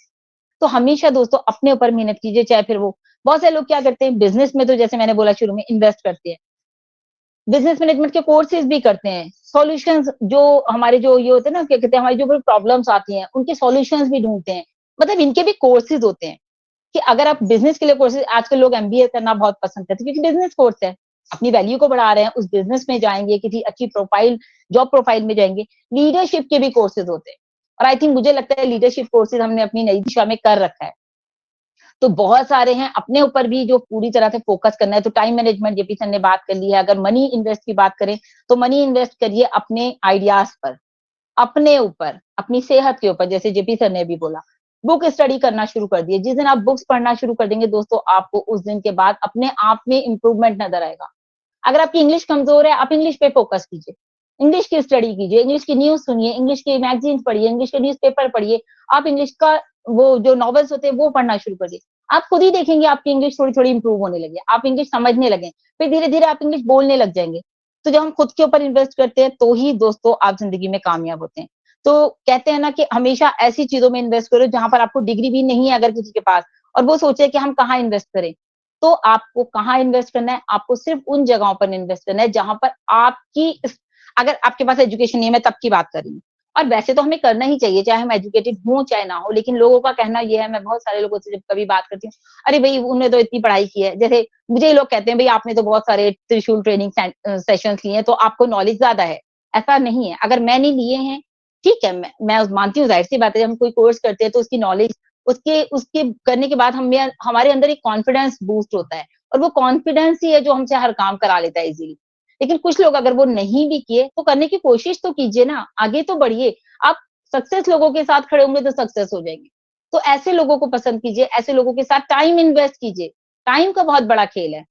तो हमेशा दोस्तों अपने ऊपर मेहनत कीजिए, चाहे फिर वो, बहुत से लोग क्या करते हैं बिजनेस में, तो जैसे मैंने बोला शुरू में, इन्वेस्ट करते हैं, बिजनेस मैनेजमेंट के कोर्सेज भी करते हैं, सॉल्यूशंस जो हमारे जो ये होते हैं ना, क्या कहते हैं, हमारी जो प्रॉब्लम्स आती हैं उनके सॉल्यूशंस भी ढूंढते हैं। मतलब इनके भी कोर्सेज होते हैं कि अगर आप बिजनेस के लिए कोर्सेज, आजकल लोग एमबीए करना बहुत पसंद करते हैं क्योंकि बिजनेस कोर्स है, अपनी वैल्यू को बढ़ा रहे हैं, उस बिजनेस में जाएंगे, किसी अच्छी प्रोफाइल, जॉब प्रोफाइल में जाएंगे। लीडरशिप के भी कोर्सेज होते हैं, और आई थिंक मुझे लगता है लीडरशिप कोर्सेज हमने अपनी नई दिशा में कर रखा है। तो बहुत सारे हैं, अपने ऊपर भी जो पूरी तरह से फोकस करना है। तो टाइम मैनेजमेंट जेपी सर ने बात कर ली है। अगर मनी इन्वेस्ट की बात करें तो मनी इन्वेस्ट करिए अपने आइडियाज पर, अपने ऊपर, अपनी सेहत के ऊपर, जैसे जेपी सर ने भी बोला। बुक स्टडी करना शुरू कर दिए, जिस दिन आप बुक्स पढ़ना शुरू कर देंगे दोस्तों, आपको उस दिन के बाद अपने आप में इंप्रूवमेंट नजर आएगा। अगर आपकी इंग्लिश कमजोर है, आप इंग्लिश पे फोकस कीजिए, इंग्लिश की स्टडी कीजिए, इंग्लिश की न्यूज सुनिए, इंग्लिश के मैगजीन पढ़िए, इंग्लिश के न्यूज़पेपर पढ़िए। आप इंग्लिश का वो जो नॉवेल्स होते हैं वो पढ़ना शुरू करिए। आप खुद ही देखेंगे आपकी इंग्लिश थोड़ी थोड़ी इंप्रूव होने लगी, आप इंग्लिश समझने लगे, फिर धीरे धीरे आप इंग्लिश बोलने लग जाएंगे। तो जब हम खुद के ऊपर इन्वेस्ट करते हैं तो ही दोस्तों आप जिंदगी में कामयाब होते हैं। तो कहते हैं ना कि हमेशा ऐसी चीजों में इन्वेस्ट करो जहां पर आपको डिग्री भी नहीं है अगर किसी के पास, और वो सोचे कि हम कहाँ इन्वेस्ट करें। तो आपको कहाँ इन्वेस्ट करना है? आपको सिर्फ उन जगहों पर इन्वेस्ट करना है जहां पर आपकी, अगर आपके पास एजुकेशन नहीं है, मैं तब की बात कर रही हूँ। और वैसे तो हमें करना ही चाहिए, चाहे हम एजुकेटेड हों चाहे ना हो, लेकिन लोगों का कहना यह है, मैं बहुत सारे लोगों से जब कभी बात करती हूँ, अरे भाई उन्होंने तो इतनी पढ़ाई की है। जैसे मुझे लोग कहते हैं भाई आपने तो बहुत सारे त्रिशूल ट्रेनिंग सेशंस लिए हैं तो आपको नॉलेज ज्यादा है। ऐसा नहीं है, अगर मैंने लिए हैं, ठीक है, मैं मानती हूँ, जाहिर सी बात है, जब हम कोई कोर्स करते हैं तो उसकी नॉलेज, उसके उसके करने के बाद हमें, हमारे अंदर एक कॉन्फिडेंस बूस्ट होता है, और वो कॉन्फिडेंस ही है जो हमसे हर काम करा लेता है इजीली। लेकिन कुछ लोग अगर वो नहीं भी किए तो करने की कोशिश तो कीजिए ना, आगे तो बढ़िए। आप सक्सेस लोगों के साथ खड़े होंगे तो सक्सेस हो जाएंगे। तो ऐसे लोगों को पसंद कीजिए, ऐसे लोगों के साथ टाइम इन्वेस्ट कीजिए। टाइम का बहुत बड़ा खेल है,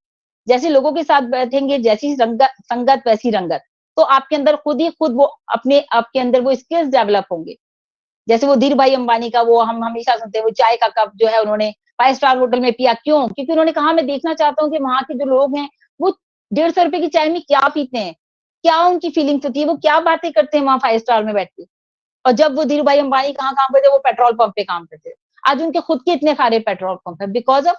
जैसे लोगों के साथ बैठेंगे, जैसी संगत वैसी रंगत। तो आपके अंदर खुद ही खुद वो अपने आपके अंदर वो स्किल्स डेवलप होंगे। जैसे वो धीर भाई अंबानी का, वो हम हमेशा सुनते हैं, वो चाय का कप जो है उन्होंने 5 स्टार होटल में पिया, क्यों? क्योंकि उन्होंने कहा मैं देखना चाहता हूँ कि वहां के जो लोग हैं वो 150 रुपए की चाय में क्या पीते हैं, क्या उनकी फीलिंग्स होती है, वो क्या बातें करते हैं वहां 5 स्टार में बैठ के। और जब वो धीरू भाई अंबानी कहाँ काम करते, वो पेट्रोल पंप पे काम करते। आज उनके खुद के इतने सारे पेट्रोल पंप है, बिकॉज ऑफ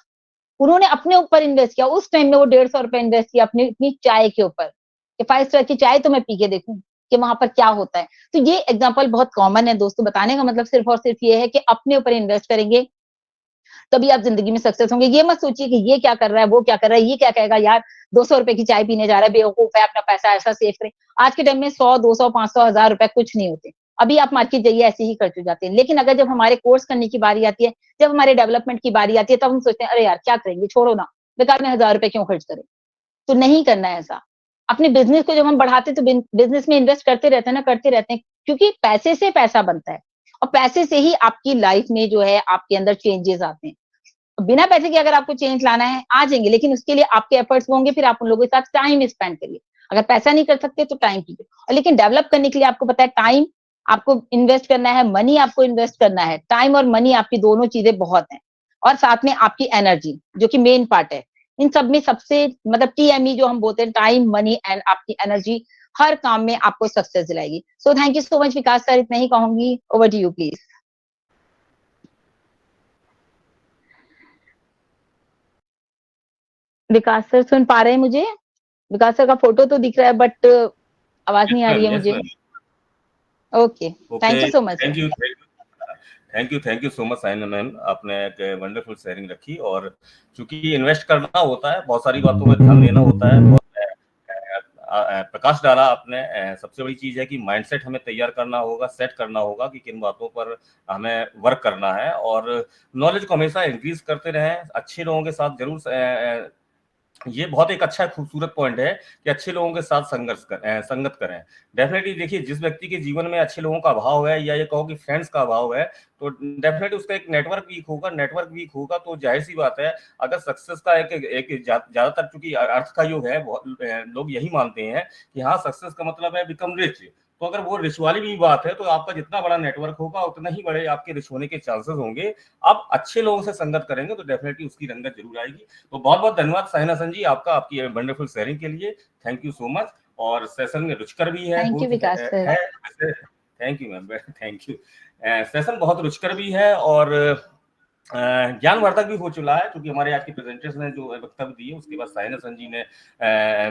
उन्होंने अपने ऊपर इन्वेस्ट किया। उस टाइम में वो 150 रुपए इन्वेस्ट किया अपनी इतनी चाय के ऊपर कि 5 स्टार की चाय तो मैं पी के देखूं कि वहां पर क्या होता है। तो ये एग्जाम्पल बहुत कॉमन है दोस्तों। बताने का मतलब सिर्फ और सिर्फ ये है कि अपने ऊपर इन्वेस्ट करेंगे तभी आप जिंदगी में सक्सेस होंगे। ये मत सोचिए कि ये क्या कर रहा है, वो क्या कर रहा है, ये क्या कहेगा, यार 200 रुपए की चाय पीने जा रहा है, बेवकूफ है, अपना पैसा ऐसा सेव करें। आज के टाइम में 100, 200, 500, 1000 रुपए कुछ नहीं होते। अभी आप मार्केट जाइए ऐसे ही खर्च हो जाते हैं। लेकिन अगर जब हमारे कोर्स करने की बारी आती है, जब हमारे डेवलपमेंट की बारी आती है, तब हम सोचते हैं अरे यार क्या करेंगे, छोड़ो ना, बेकार में 1000 रुपए क्यों खर्च करें। तो नहीं करना है ऐसा। अपने बिजनेस को जब हम बढ़ाते हैं तो बिजनेस में इन्वेस्ट करते रहते हैं ना, करते रहते हैं, क्योंकि पैसे से पैसा बनता है और पैसे से ही आपकी लाइफ में जो है आपके अंदर चेंजेस आते हैं। बिना पैसे के अगर आपको चेंज लाना है आ जाएंगे, लेकिन उसके लिए आपके एफर्ट्स होंगे, फिर आप उन लोगों के साथ टाइम स्पेंड करिए। अगर पैसा नहीं कर सकते तो टाइम कीजिए। और लेकिन डेवलप करने के लिए आपको पता है टाइम आपको इन्वेस्ट करना है, मनी आपको इन्वेस्ट करना है। टाइम और मनी आपकी दोनों चीजें बहुत हैं। और साथ में आपकी एनर्जी जो कि मेन पार्ट है। इन सब में सबसे मतलब TME जो हम बोलते हैं, टाइम, मनी एंड आपकी एनर्जी, हर काम में आपको सक्सेस दिलाएगी। So thank you so much Vikas sir, इतना ही कहूंगी। Over to you please. Vikas sir सुन पा रहे हैं मुझे? विकास सर का फोटो तो दिख रहा है बट आवाज नहीं आ रही है यस मुझे। Ma'am. Okay, thank okay, you so much sir. Thank you so much Saina ma'am, आपने एक वंडरफुल शेयरिंग रखी। और चूंकि इन्वेस्ट करना होता है, बहुत सारी बातों में ध्यान देना होता है, बहुत प्रकाश डाला आपने। सबसे बड़ी चीज है कि माइंडसेट हमें तैयार करना होगा, सेट करना होगा कि किन बातों पर हमें वर्क करना है, और नॉलेज को हमेशा इंक्रीज करते रहें। अच्छे लोगों के साथ जरूर ये बहुत एक अच्छा खूबसूरत पॉइंट है कि अच्छे लोगों के साथ संगत करें। डेफिनेटली देखिए, जिस व्यक्ति के जीवन में अच्छे लोगों का अभाव है, या ये कहो कि फ्रेंड्स का अभाव है, तो डेफिनेटली उसका एक नेटवर्क वीक होगा। तो जाहिर सी बात है, अगर सक्सेस का एक ज्यादातर चूंकि अर्थ का युग है, लोग यही मानते हैं कि हाँ, सक्सेस का मतलब है बिकम रिच। तो अगर वो रिच वाली भी बात है, तो आपका जितना बड़ा नेटवर्क होगा उतना ही बड़े आपके रिच होने के चांसेस होंगे। आप अच्छे लोगों से संगत करेंगे तो डेफिनेटली उसकी रंगत जरूर आएगी। तो बहुत बहुत धन्यवाद साहिना हसन जी आपका, आपकी वंडरफुल शेयरिंग के लिए। Thank you so much. और सेशन में रुचिकर भी है, थैंक यू विकास सर। वैसे। Thank you ma'am, thank you. Session बहुत रुचिकर भी है और ज्ञानवर्धक भी हो चुका है, क्योंकि हमारे आज के प्रेजेंटर्स ने जो वक्तव्य दिए, उसके बाद साहिना हसन जी ने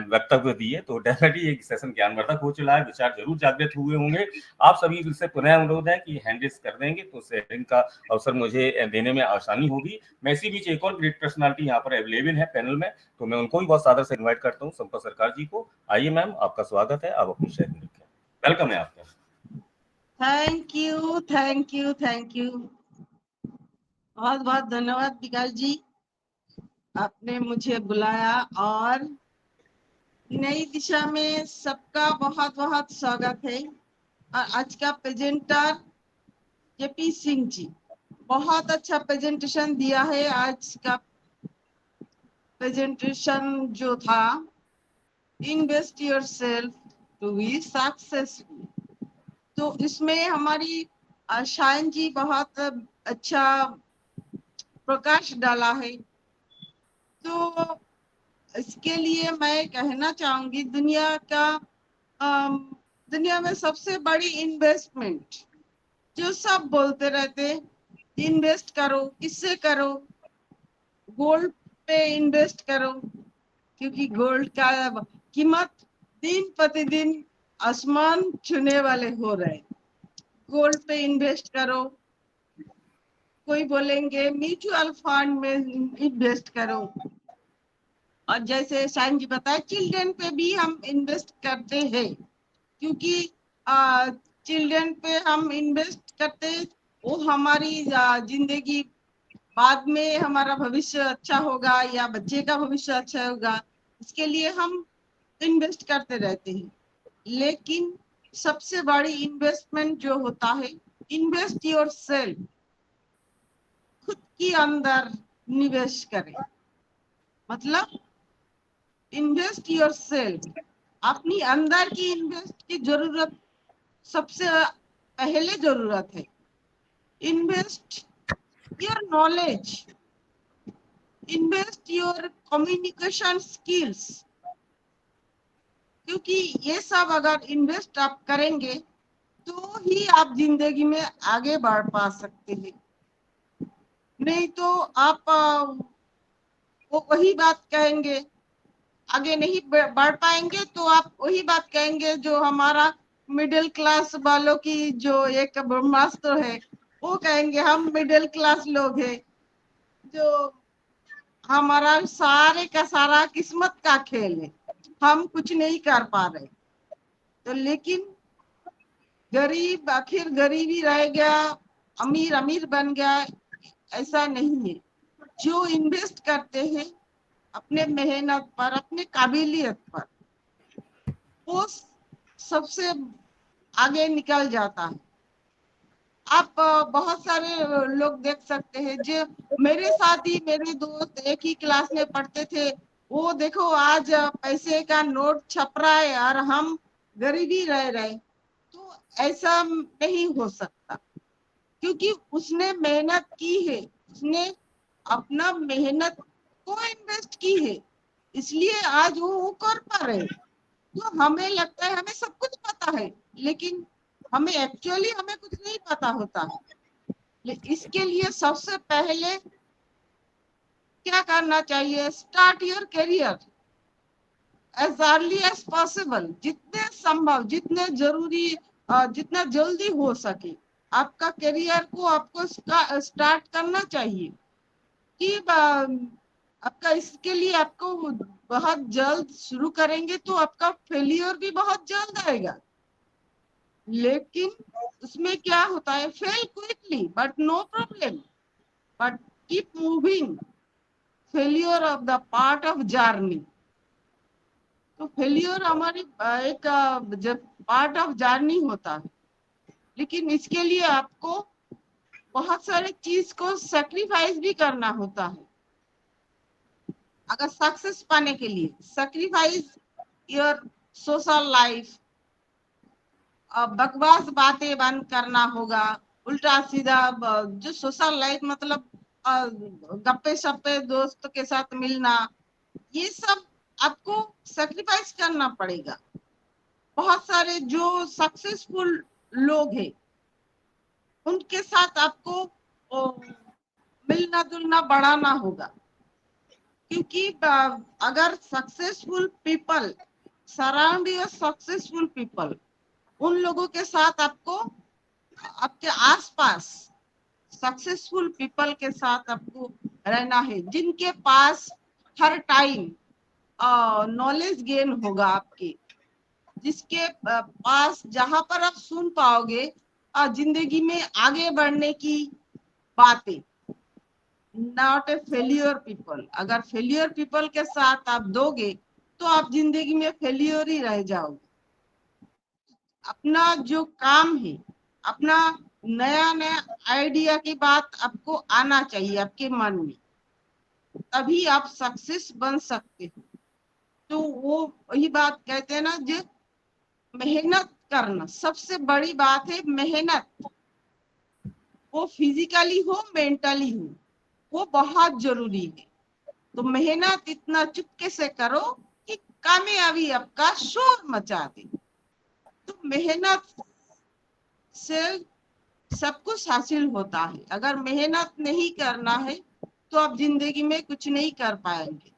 वक्तव्य दिए, तो डेफिनेटली एक सेशन ज्ञानवर्धक हो चुका है, विचार जरूर जागृत हुए होंगे। आप सभी से पुनः अनुरोध है कि हैंड रेस कर देंगे तो शेयरिंग का अवसर मुझे देने में आसानी होगी। मैं इसी बीच एक और ग्रेट पर्सनालिटी यहाँ पर अवेलेबल है पैनल में, तो मैं उनको भी बहुत सादर से इन्वाइट करता हूँ, संपत सरकार जी को। आइए मैम, आपका स्वागत है, आप अपनी शेयरिंग रखें। वेलकम है आपका। Thank you, thank you, thank you. बहुत बहुत धन्यवाद विकास जी, आपने मुझे बुलाया। और नई दिशा में सबका बहुत बहुत स्वागत है। और आज का प्रेजेंटर JP सिंह जी, बहुत अच्छा प्रेजेंटेशन दिया है। आज का प्रेजेंटेशन जो था, invest yourself to be successful, तो इसमें हमारी शायन जी बहुत अच्छा प्रकाश डाला है। तो इसके लिए मैं कहना चाहूंगी, दुनिया में सबसे बड़ी इन्वेस्टमेंट जो सब बोलते रहते, इन्वेस्ट करो, किससे करो, गोल्ड पे इन्वेस्ट करो, क्योंकि गोल्ड का कीमत दिन प्रतिदिन आसमान छूने वाले हो रहे। गोल्ड पे इन्वेस्ट करो, कोई बोलेंगे म्यूचुअल फंड में इन्वेस्ट करो, और जैसे शायन जी बताए, चिल्ड्रन पे भी हम इन्वेस्ट करते हैं, क्योंकि चिल्ड्रन पे हम इन्वेस्ट करते, वो हमारी जिंदगी बाद में हमारा भविष्य अच्छा होगा या बच्चे का भविष्य अच्छा होगा, इसके लिए हम इन्वेस्ट करते रहते हैं। लेकिन सबसे बड़ी इन्वेस्टमेंट जो होता है, इन्वेस्ट योरसेल्फ, खुद के अंदर निवेश करें। मतलब इन्वेस्ट योरसेल्फ, अपनी अंदर की इन्वेस्ट की जरूरत सबसे पहले जरूरत है। Invest your knowledge, invest your communication skills, क्योंकि ये सब अगर इन्वेस्ट आप करेंगे तो ही आप जिंदगी में आगे बढ़ पा सकते हैं। नहीं तो आप वो वही बात कहेंगे, आगे नहीं बढ़ पाएंगे तो आप वही बात कहेंगे जो हमारा मिडिल क्लास वालों की जो एक ब्रह्मास्त्र है, वो कहेंगे हम मिडिल क्लास लोग हैं, जो हमारा सारे का सारा किस्मत का खेल है, हम कुछ नहीं कर पा रहे। तो लेकिन गरीब आखिर गरीब ही रह गया, अमीर अमीर बन गया, ऐसा नहीं है। जो इन्वेस्ट करते हैं अपने मेहनत पर, अपने काबिलियत पर, वो सबसे आगे निकल जाता है। आप बहुत सारे लोग देख सकते हैं जो मेरे साथ ही, मेरे दोस्त एक ही क्लास में पढ़ते थे, वो देखो आज पैसे का नोट छप रहा है और हम गरीबी रह रहे। तो ऐसा नहीं हो सकता, क्योंकि उसने मेहनत की है, उसने अपना मेहनत को इन्वेस्ट की है, इसलिए आज वो कर पा रहे। तो हमें लगता है हमें सब कुछ पता है, लेकिन हमें एक्चुअली हमें कुछ नहीं पता होता। इसके लिए सबसे पहले क्या करना चाहिए? Start your career as early as possible, जितने संभव, जितने जरूरी, जितना जल्दी हो सके आपका करियर को आपको स्टार्ट करना चाहिए। कि आपका इसके लिए आपको बहुत जल्द शुरू करेंगे तो आपका फेलियर भी बहुत जल्द आएगा, लेकिन उसमें क्या होता है, fail quickly but no problem, but keep moving, failure of the part of journey. तो फेलियर हमारी एक जब पार्ट ऑफ जर्नी होता है, लेकिन इसके लिए आपको बहुत सारे चीज को सैक्रिफाइस भी करना होता है। अगर सक्सेस पाने के लिए सैक्रिफाइस योर सोशल लाइफ, बकवास बातें बंद करना होगा, उल्टा सीधा जो सोशल लाइफ मतलब गप्पे सप्पे दोस्तों के साथ मिलना, ये सब आपको सैक्रिफाइस करना पड़ेगा। बहुत सारे जो सक्सेसफुल लोग हैं उनके साथ आपको मिलना जुलना बढ़ाना होगा, क्योंकि अगर successful people, surround your successful people, उन लोगों के साथ आपको आपके आसपास सक्सेसफुल पीपल के साथ आपको रहना है, जिनके पास हर टाइम नॉलेज गेन होगा आपके, जिसके पास जहां पर आप सुन पाओगे जिंदगी में आगे बढ़ने की बातें, नॉट ए फेलियर पीपल। अगर फेलियर पीपल के साथ आप दोगे तो आप जिंदगी में फेलियर ही रह जाओगे। अपना जो काम है, अपना नया नया आइडिया की बात आपको आना चाहिए आपके मन में, तभी आप सक्सेस बन सकते हो। तो वो वही बात कहते हैं ना, जो मेहनत करना सबसे बड़ी बात है। मेहनत वो फिजिकली हो मेंटली हो, वो बहुत जरूरी है। तो मेहनत इतना चुपके से करो कि कामयाबी आपका शोर मचा दे। तो मेहनत से सब कुछ हासिल होता है। अगर मेहनत नहीं करना है तो आप जिंदगी में कुछ नहीं कर पाएंगे।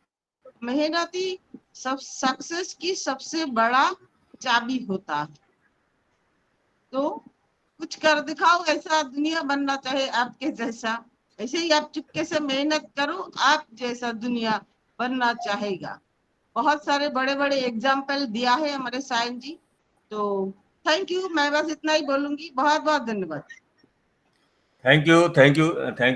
मेहनत ही सब सक्सेस की सबसे बड़ा चाबी होता है। तो कुछ कर दिखाओ, ऐसा दुनिया बनना चाहे आपके जैसा, ऐसे ही आप चुपके से मेहनत करो, आप जैसा दुनिया बनना चाहेगा। बहुत सारे बड़े बड़े एग्जाम्पल दिया है हमारे सायन जी। तो थैंक यू, मैं बस इतना ही बोलूंगी। बहुत बहुत धन्यवाद। Thank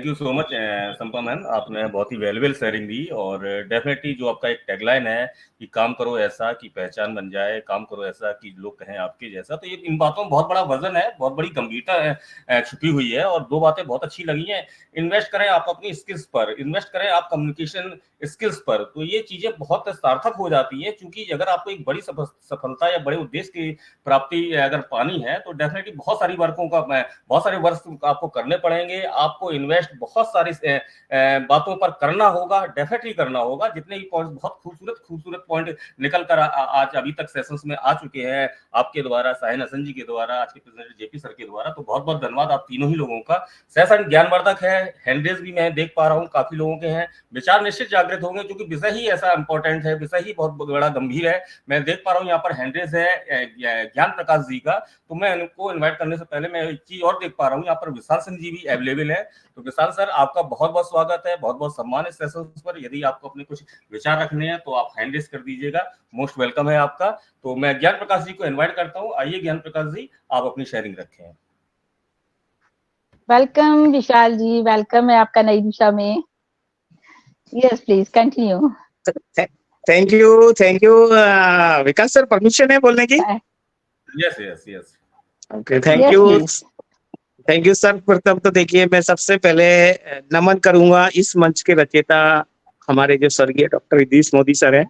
you so much Sampa ma'am, आपने बहुत ही वैल्यूएबल शेयरिंग दी। और डेफिनेटली जो आपका एक टैगलाइन है कि काम करो ऐसा कि पहचान बन जाए, काम करो ऐसा कि लोग कहें आपके जैसा, तो ये इन बातों में बहुत बड़ा वजन है, बहुत बड़ी गंभीरता छुपी हुई है। और दो बातें बहुत अच्छी लगी हैं, इन्वेस्ट करें आप अपनी स्किल्स पर, इन्वेस्ट करें आप कम्युनिकेशन स्किल्स पर, तो ये चीजें बहुत सार्थक हो जाती है। क्योंकि अगर आपको एक बड़ी सफलता या बड़े उद्देश्य की प्राप्ति अगर पानी है तो डेफिनेटली बहुत सारे वर्क आपको करने पड़ेंगे, आपको इन्वेस्ट बहुत सारी बातों पर करना होगा, डेफिनेटली करना होगा। जितने भी पॉइंट बहुत खूबसूरत पॉइंट निकल कर आज अभी तक सेशंस में आ चुके हैं आपके द्वारा, साहिन हसन जी के द्वारा, आज के प्रेसिडेंट जेपी सर के द्वारा, तो बहुत बहुत धन्यवाद आप तीनों ही लोगों का। सेशन ज्ञानवर्धक है, हैंडरेज भी मैं देख पा रहा हूँ काफी लोगोों के हैं, विचार निश्चित जागृत होंगे क्योंकि विषय ही ऐसा इंपॉर्टेंट है, विषय ही बहुत बड़ा गंभीर है। मैं देख पा रहा हूँ यहाँ पर हैंडरेज है ज्ञान प्रकाश जी का, तो मैं उनको इन्वाइट करने से पहले मैं एक चीज और देख पा रहा हूँ, यहाँ पर विशाल सिंह जी भी अवेलेबल है। तो विशाल सर, आपका बहुत बहुत स्वागत है, बहुत बहुत सम्मान इस सेशन पर। यदि आपको अपने कुछ विचार रखने हैं तो आप हैंड रेज कर दीजिएगा, मोस्ट वेलकम है आपका। तो मैं ज्ञान प्रकाश जी को इन्वाइट करता हूँ। आइए ज्ञान प्रकाश जी, आप अपनी शेयरिंग रखें। वेलकम विशाल जी, वेलकम है आपका नई दिशा में। Yes please continue. Thank you Vikas sir, permission है बोलने की? Yes yes yes, okay, thank you sir. प्रथम तो देखिए, मैं सबसे पहले नमन करूंगा इस मंच के रचयिता हमारे जो स्वर्गीय डॉक्टर इदरीस मोदी सर हैं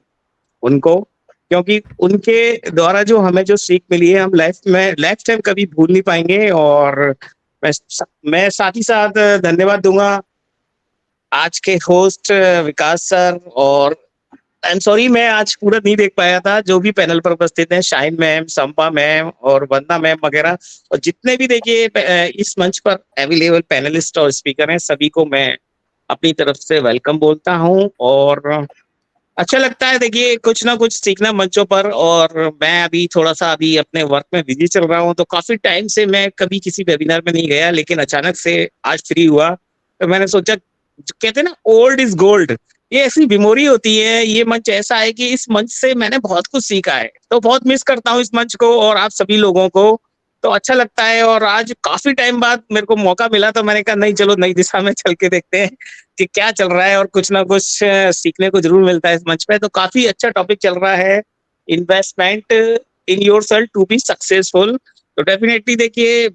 उनको, क्योंकि उनके द्वारा जो हमें जो सीख मिली है हम लाइफ टाइम कभी भूल नहीं पाएंगे। और मैं साथ ही साथ धन्यवाद दूंगा आज के होस्ट विकास सर, और आई एम सॉरी मैं आज पूरा नहीं देख पाया था, जो भी पैनल पर उपस्थित हैं, शाइन मैम, संपा मैम और वंदना मैम वगैरह, और जितने भी देखिए इस मंच पर अवेलेबल पैनलिस्ट और स्पीकर हैं, सभी को मैं अपनी तरफ से वेलकम बोलता हूं। और अच्छा लगता है देखिए कुछ ना कुछ सीखना मंचों पर। और मैं अभी थोड़ा सा अपने वर्क में बिजी चल रहा हूँ, तो काफी टाइम से मैं कभी किसी वेबिनार में नहीं गया, लेकिन अचानक से आज फ्री हुआ तो मैंने सोचा, कहते हैं ना ओल्ड इज गोल्ड, ये ऐसी मेमोरी होती है। ये मंच ऐसा है कि इस मंच से मैंने बहुत कुछ सीखा है, तो बहुत मिस करता हूँ इस मंच को और आप सभी लोगों को, तो अच्छा लगता है। और आज काफी टाइम बाद मेरे को मौका मिला, तो मैंने कहा नहीं चलो नई दिशा में चल के देखते हैं कि क्या चल रहा है, और कुछ ना कुछ सीखने को जरूर मिलता है इस मंच पे। तो काफी अच्छा टॉपिक चल रहा है, investment in yourself to be successful. तो डेफिनेटली देखिए,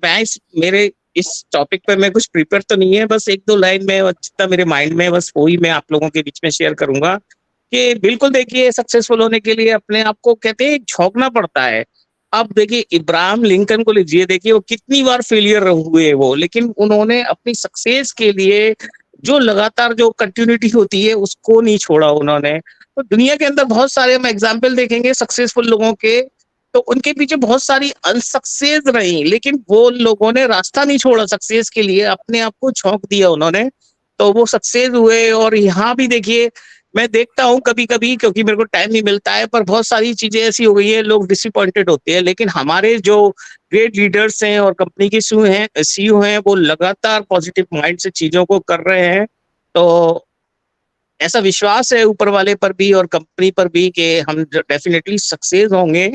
मेरे इस टॉपिक पे मैं कुछ प्रिपेयर तो नहीं है, बस एक दो लाइन में जितना मेरे माइंड में बस वही मैं आप लोगों के बीच में शेयर करूंगा कि बिल्कुल देखिए सक्सेसफुल होने के लिए अपने आप को कहते हैं झोंकना पड़ता है। अब देखिए इब्राहिम लिंकन को लीजिए, देखिए वो कितनी बार फेलियर हुए वो, लेकिन उन्होंने अपनी सक्सेस के लिए जो लगातार जो कंटिन्यूटी होती है उसको नहीं छोड़ा उन्होंने। तो दुनिया के अंदर बहुत सारे हम एग्जाम्पल देखेंगे सक्सेसफुल लोगों के, तो उनके पीछे बहुत सारी अनसक्सेस रही, लेकिन वो लोगों ने रास्ता नहीं छोड़ा सक्सेस के लिए, अपने आप को झोंक दिया उन्होंने, तो वो सक्सेस हुए। और यहाँ भी देखिए मैं देखता हूँ कभी कभी, क्योंकि मेरे को टाइम नहीं मिलता है, पर बहुत सारी चीजें ऐसी हो गई है लोग डिसअपॉइंटेड होते हैं, लेकिन हमारे जो ग्रेट लीडर्स हैं और कंपनी के सीईओ हैं वो लगातार पॉजिटिव माइंड से चीजों को कर रहे हैं। तो ऐसा विश्वास है ऊपर वाले पर भी और कंपनी पर भी कि हम डेफिनेटली सक्सेस होंगे।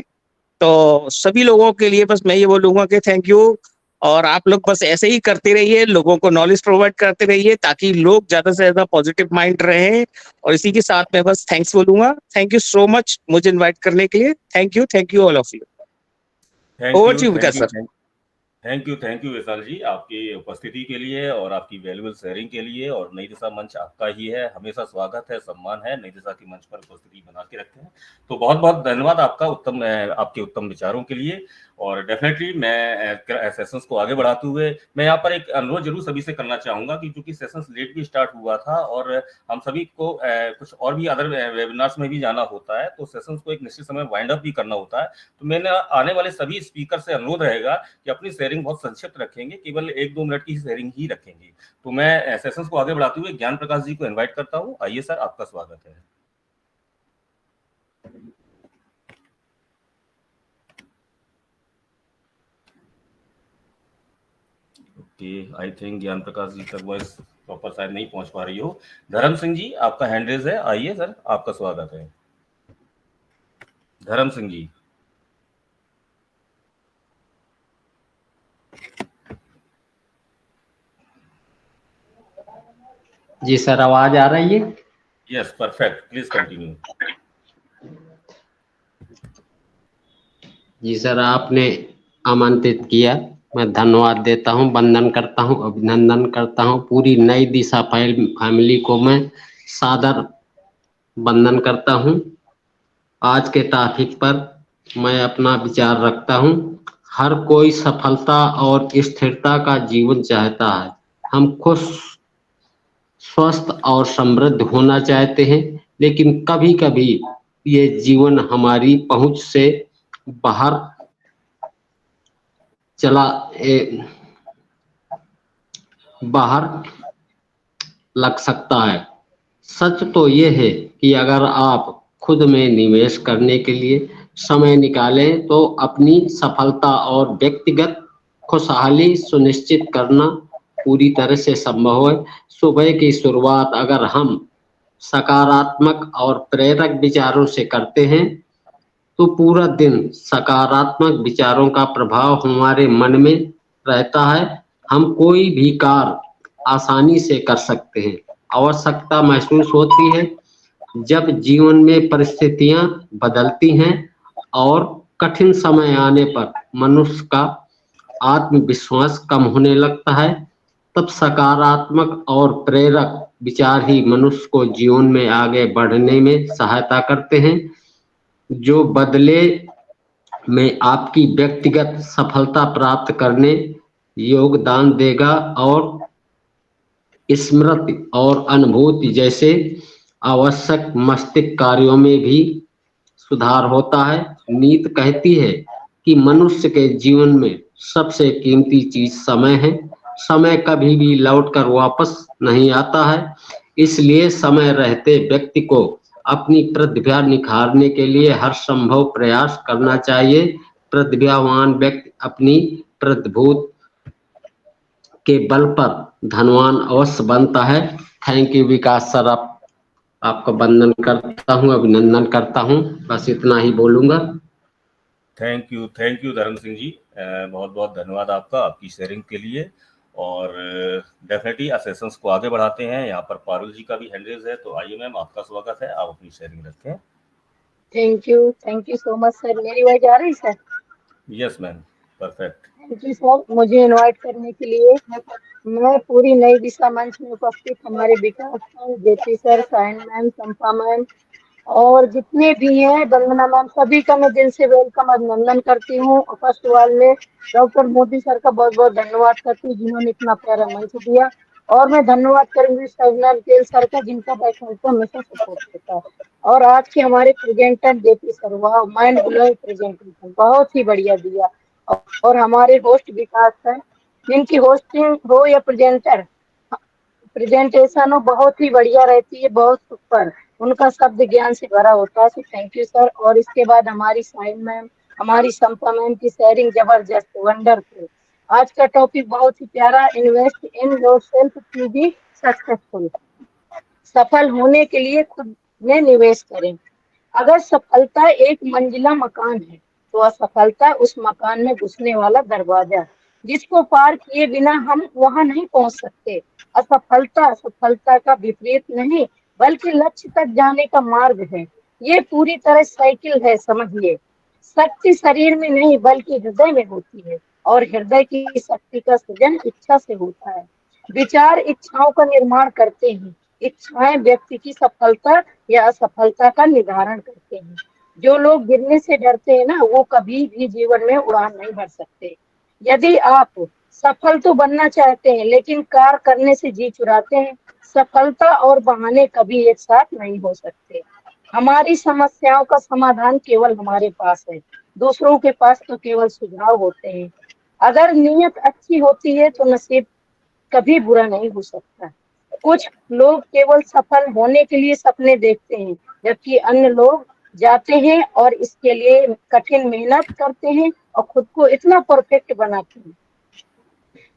तो सभी लोगों के लिए बस मैं ये बोलूंगा कि थैंक यू, और आप लोग बस ऐसे ही करते रहिए, लोगों को नॉलेज प्रोवाइड करते रहिए ताकि लोग ज्यादा से ज्यादा पॉजिटिव माइंड रहे। और इसी के साथ मैं बस थैंक्स बोलूंगा। थैंक यू सो मच मुझे इनवाइट करने के लिए। Thank you all of you. Over to you Vikas sir. Thank you Vishal ji, आपकी उपस्थिति के लिए और आपकी वैल्यूबल शेयरिंग के लिए। और नई दिशा मंच आपका ही है, हमेशा स्वागत है, सम्मान है, नई दिशा के मंच पर उपस्थिति बना के रखते हैं। तो बहुत बहुत धन्यवाद आपका आपके उत्तम विचारों के लिए। और डेफिनेटली मैं सेशंस को आगे बढ़ाते हुए मैं यहाँ पर एक अनुरोध जरूर सभी से करना चाहूंगा कि क्योंकि सेशंस लेट भी स्टार्ट हुआ था और हम सभी को कुछ और भी अदर वेबिनार्स में भी जाना होता है, तो सेशंस को एक निश्चित समय वाइंड अप भी करना होता है। तो मैंने आने वाले सभी स्पीकर से अनुरोध रहेगा कि अपनी शेयरिंग बहुत संक्षिप्त रखेंगे, केवल 1-2 मिनट की शेयरिंग ही रखेंगे। तो मैं सेशंस को आगे बढ़ाते हुए ज्ञान प्रकाश जी को इन्वाइट करता हूँ। आइए सर, आपका स्वागत है। आई थिंक ज्ञान प्रकाश जी तक वॉइस प्रॉपर शायद नहीं पहुंच पा रही हो। धर्म सिंह जी, आपका हैंड रेज है, आइए सर, आपका स्वागत है। धर्म सिंह जी। जी सर, आवाज आ रही है? Yes, perfect, please continue. जी सर, आपने आमंत्रित किया, मैं धन्यवाद देता हूं, वंदन करता हूं, अभिनंदन करता हूं। पूरी नई दिशा फैमिली को मैं सादर वंदन करता हूं। आज के टॉपिक पर मैं अपना विचार रखता हूं। हर कोई सफलता और स्थिरता का जीवन चाहता है, हम खुश, स्वस्थ और समृद्ध होना चाहते हैं, लेकिन कभी कभी ये जीवन हमारी पहुंच से बाहर बाहर लग सकता है। सच तो ये है कि अगर आप खुद में निवेश करने के लिए समय निकालें तो अपनी सफलता और व्यक्तिगत खुशहाली सुनिश्चित करना पूरी तरह से संभव है। सुबह की शुरुआत अगर हम सकारात्मक और प्रेरक विचारों से करते हैं तो पूरा दिन सकारात्मक विचारों का प्रभाव हमारे मन में रहता है। हम कोई भी कार्य आसानी से कर सकते हैं। आवश्यकता महसूस होती है जब जीवन में परिस्थितियां बदलती हैं और कठिन समय आने पर मनुष्य का आत्मविश्वास कम होने लगता है, तब सकारात्मक और प्रेरक विचार ही मनुष्य को जीवन में आगे बढ़ने में सहायता करते हैं, जो बदले में आपकी व्यक्तिगत सफलता प्राप्त करने योगदान देगा और स्मृति और अनुभूति जैसे आवश्यक मस्तिष्क कार्यों में भी सुधार होता है। नीति कहती है कि मनुष्य के जीवन में सबसे कीमती चीज समय है। समय कभी भी लौटकर वापस नहीं आता है, इसलिए समय रहते व्यक्ति को अपनी प्रतिभा निखारने के लिए हर संभव प्रयास करना चाहिए। प्रतिभावान व्यक्ति अपनी प्रतिभूत के बल पर धनवान अवश्य बनता है। थैंक यू विकास सर, आपका वंदन करता हूँ, अभिनंदन करता हूँ, बस इतना ही बोलूंगा। थैंक यू धर्म सिंह जी, बहुत बहुत धन्यवाद आपका, आपकी शेयरिंग के लिए। और डेफिनेटली सेशंस को आगे बढ़ाते हैं। यहाँ पर पारुल जी का भी हैंड रेज है, तो आइए मैम, आपका स्वागत है, आप अपनी शेयरिंग रखें। Thank you so much sir. मेरी आवाज आ रही sir? Yes ma'am, perfect. Thank you sir मुझे इनवाइट करने के लिए। मैं पूरी नई दिशा मंच में उपस्थित हमारे Vikas sir, JP sir, Sayan ma'am, Sampa ma'am और जितने भी हैं, वंदना मैम, सभी का मैं दिल से वेलकम अभिनंदन करती हूँ। फर्स्ट ऑफ ऑल में डॉक्टर मोदी सर का बहुत बहुत धन्यवाद करती हूँ जिन्होंने इतना प्यारा मंच दिया। और मैं धन्यवाद करूंगी सजनल केल सर का, जिनका बैकग्राउंड को हमेशा सपोर्ट करता है। और आज के हमारे प्रेजेंटर जेपी सर, वाह माइंड ब्लोइंग प्रेजेंटेशन, बहुत ही बढ़िया दिया। और हमारे होस्ट विकास सर, जिनकी होस्टिंग हो या प्रेजेंटेशन हो, बहुत ही बढ़िया रहती है, बहुत सुपर, उनका शब्द ज्ञान से भरा होता है। So thank you sir. और इसके बाद हमारी साइन मैम, हमारी संपा मैम की शेयरिंग जबरदस्त, वंडरफुल। आज का टॉपिक बहुत ही प्यारा, invest in yourself to be successful. सफल होने के लिए खुद में निवेश करें। अगर सफलता एक मंजिला मकान है तो असफलता उस मकान में घुसने वाला दरवाजा, जिसको पार किए बिना हम वहां नहीं पहुंच सकते। असफलता सफलता का विपरीत नहीं, बल्कि लक्ष्य तक जाने का मार्ग है। ये पूरी तरह साइकिल है, समझिए। शक्ति शरीर में नहीं बल्कि हृदय में होती है, और हृदय की शक्ति का सृजन इच्छा से होता है। विचार इच्छाओं का निर्माण करते हैं। इच्छाएं व्यक्ति की सफलता या असफलता का निर्धारण करते हैं। जो लोग गिरने से डरते हैं ना, वो कभी भी जीवन में उड़ान नहीं भर सकते। यदि आप सफल तो बनना चाहते हैं लेकिन कार्य करने से जी चुराते हैं, सफलता और बहाने कभी एक साथ नहीं हो सकते। हमारी समस्याओं का समाधान केवल हमारे पास है, दूसरों के पास तो केवल सुझाव होते हैं। अगर नीयत अच्छी होती है तो नसीब कभी बुरा नहीं हो सकता। कुछ लोग केवल सफल होने के लिए सपने देखते हैं, जबकि अन्य लोग जाते हैं और इसके लिए कठिन मेहनत करते हैं और खुद को इतना परफेक्ट बनाते हैं।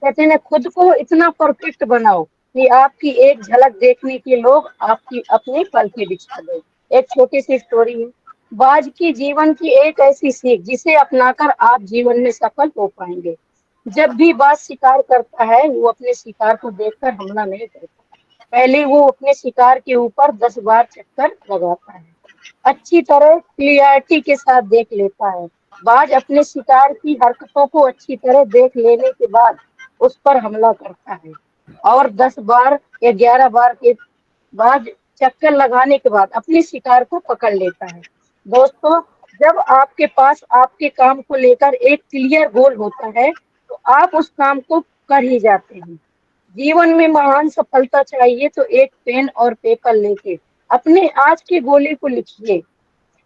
कहते हैं खुद को इतना परफेक्ट बनाओ कि आपकी एक झलक देखने के लोग आपकी अपनी पलकें बिछा दे। एक छोटी सी स्टोरी है, बाज की जीवन की एक ऐसी सीख जिसे अपनाकर आप जीवन में सफल हो पाएंगे। जब भी बाज शिकार करता है, वो अपने शिकार को देखकर हमला नहीं करता, पहले वो अपने शिकार के ऊपर 10 बार चक्कर लगाता है, अच्छी तरह क्लियरिटी के साथ देख लेता है। बाज अपने शिकार की हरकतों को अच्छी तरह देख लेने के बाद उस पर हमला करता है, और 10 बार या 11 बार के बाद चक्कर लगाने के बाद अपने शिकार को पकड़ लेता है। दोस्तों, जब आपके पास आपके काम को लेकर एक क्लियर गोल होता है तो आप उस काम को कर ही जाते हैं। जीवन में महान सफलता चाहिए तो एक पेन और पेपर लेके अपने आज के गोले को लिखिए।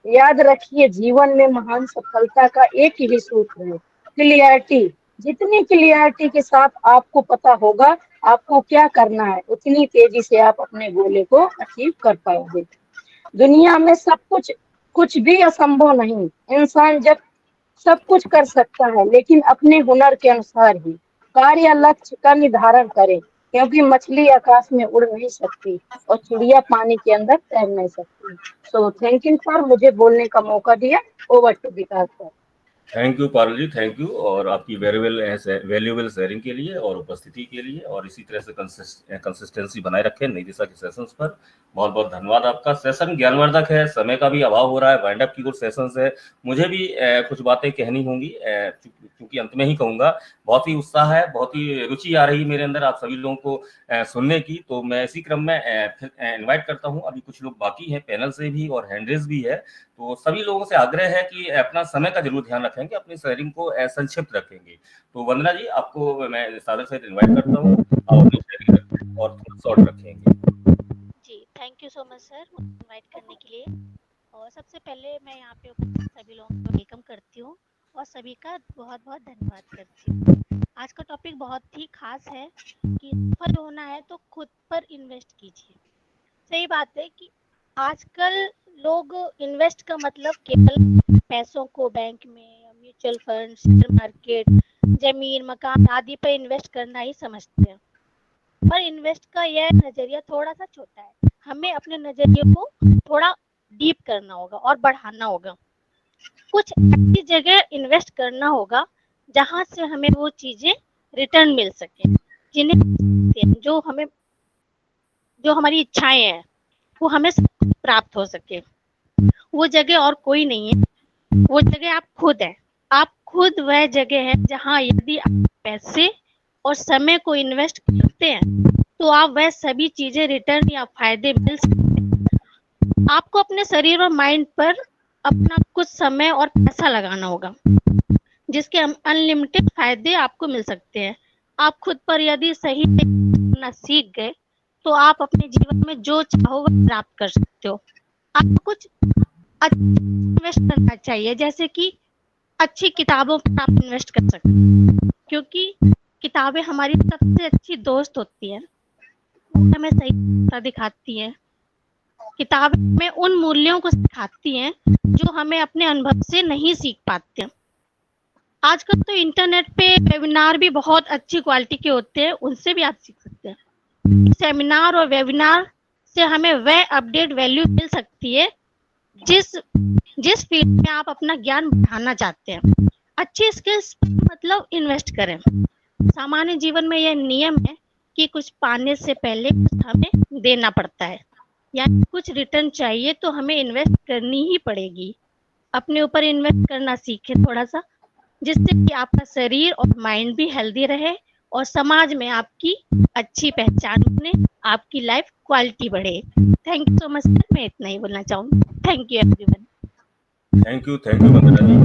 याद रखिए जीवन में महान सफलता का एक ही सूत्र है, क्लियरिटी। जितनी क्लियरिटी के साथ आपको पता होगा आपको क्या करना है, उतनी तेजी से आप अपने गोले को अचीव कर पाओगे। दुनिया में कुछ भी असंभव नहीं। इंसान जब सब कुछ कर सकता है, लेकिन अपने हुनर के अनुसार ही कार्य या लक्ष्य का निर्धारण करें, क्योंकि मछली आकाश में उड़ नहीं सकती और चिड़िया पानी के अंदर तैर नहीं सकती। सो थैंक यू फॉर मुझे बोलने का मौका दिया। Over to Vikas sir. Thank you Parul ji, thank you, और आपकी वैल्यूएबल शेयरिंग के लिए और उपस्थिति के लिए, और इसी तरह से कंसिस्टेंसी बनाए रखें नई दिशा के सेशंस पर। बहुत बहुत धन्यवाद आपका। सेशन ज्ञानवर्धक है, समय का भी अभाव हो रहा है, वाइंड अप की कुछ सेशंस है, मुझे भी कुछ बातें कहनी होंगी, क्योंकि अंत में ही कहूंगा। बहुत ही उत्साह है, बहुत ही रुचि आ रही मेरे अंदर आप सभी लोगों को सुनने की, तो मैं इसी क्रम में फिर इन्वाइट करता हूँ। अभी कुछ लोग बाकी हैं पैनल से भी और हैंडरेज भी है, तो सभी लोगों से आग्रह है कि अपना समय का जरूर ध्यान रखेंगे, अपनी शेयरिंग को संक्षिप्त रखेंगे। तो वंदना जी, आपको मैं सादर से इनवाइट करता हूँ, आप अपनी शेयरिंग रखें और थोड़ा शॉर्ट रखेंगे। जी, thank you so much sir invite करने के लिए। और सबसे पहले मैं यहाँ पे सभी लोगों को वेलकम करती हूँ और सभी का बहुत बहुत धन्यवाद करती हूँ। आज का टॉपिक बहुत ही खास है कि सफल होना है तो खुद पर इन्वेस्ट कीजिए। सही बात है कि आजकल लोग इन्वेस्ट का मतलब केवल पैसों को बैंक में या म्यूचुअल फंड, शेयर मार्केट, जमीन, मकान आदि पर इन्वेस्ट करना ही समझते हैं। पर इन्वेस्ट का यह नजरिया थोड़ा सा छोटा है। हमें अपने नजरिए को थोड़ा डीप करना होगा और बढ़ाना होगा। कुछ ऐसी जगह इन्वेस्ट करना होगा जहां से हमें वो चीजें रिटर्न मिल सके, जिन्हें जो हमारी इच्छाएं हैं वो हमें प्राप्त हो सके। वो जगह और कोई नहीं है, वो जगह आप खुद है। आप खुद वह जगह है जहां यदि आप पैसे और समय को इन्वेस्ट करते हैं तो आप वह सभी चीजें रिटर्न या फायदे मिल सकते हैं। आपको अपने शरीर और माइंड पर अपना कुछ समय और पैसा लगाना होगा, जिसके अनलिमिटेड फायदे आपको मिल सकते हैं। आप खुद पर यदि सही करना सीख गए तो आप अपने जीवन में जो चाहो वह प्राप्त कर सकते हो। आपको कुछ इन्वेस्ट करना चाहिए, जैसे कि अच्छी किताबों पर आप इन्वेस्ट कर सकते हैं, क्योंकि किताबें हमारी सबसे अच्छी दोस्त होती है। हमें सही रास्ता दिखाती है। किताबें हमें उन मूल्यों को सिखाती हैं जो हमें अपने अनुभव से नहीं सीख पाते हैं। आजकल तो इंटरनेट पे वेबिनार भी बहुत अच्छी क्वालिटी के होते हैं, उनसे भी आप सीख सकते हैं। सेमिनार और वेबिनार से हमें वह अपडेट वैल्यू मिल सकती है जिस फील्ड में आप अपना ज्ञान बढ़ाना चाहते हैं। अच्छी स्किल्स मतलब इन्वेस्ट करें। सामान्य जीवन में यह नियम है कि कुछ पाने से पहले कुछ हमें देना पड़ता है, यानी कुछ रिटर्न चाहिए तो हमें इन्वेस्ट करनी ही पड़ेगी। अपने ऊपर इन्वेस्ट करना सीखें थोड़ा सा, जिससे कि आपका शरीर और माइंड भी हेल्दी रहे और समाज में आपकी अच्छी पहचान बने, आपकी लाइफ क्वालिटी बढ़े। Thank you so much sir, मैं इतना ही बोलना चाहूँगी। Thank you everyone. Thank you Vandana ji.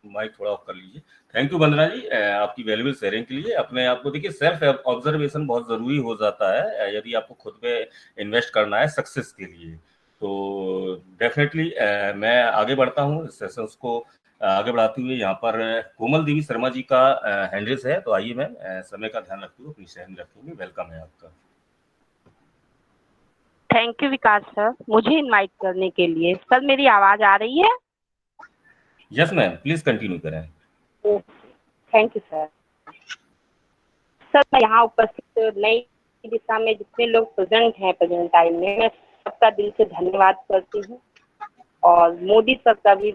Mic थोड़ा ऑफ कर लीजिए। थैंक यू वंदना जी, आपकी वैल्यूएबल शेयरिंग के लिए। अपने आप को देखिए, सेल्फ ऑब्जर्वेशन बहुत जरूरी हो जाता है यदि आपको खुद पे इन्वेस्ट करना है सक्सेस के लिए। तो डेफिनेटली मैं आगे बढ़ता हूँ, सेशंस को आगे बढ़ाते हुए। यहाँ पर कोमल देवी शर्मा जी का हैंडरेज है, तो आइए मैम, समय का ध्यान रखते हुए अपनी शेयरिंग रखेंगे। वेलकम है आपका। थैंक यू विकास सर, मुझे इनवाइट करने के लिए। सर मेरी आवाज आ रही है? यस मैम, प्लीज कंटिन्यू करें। Thank you sir. सर मैं यहाँ उपस्थित नई दिशा में जितने लोग प्रेजेंट हैं प्रेजेंट टाइम में, मैं सबका दिल से धन्यवाद करती हूँ, और मोदी सर का भी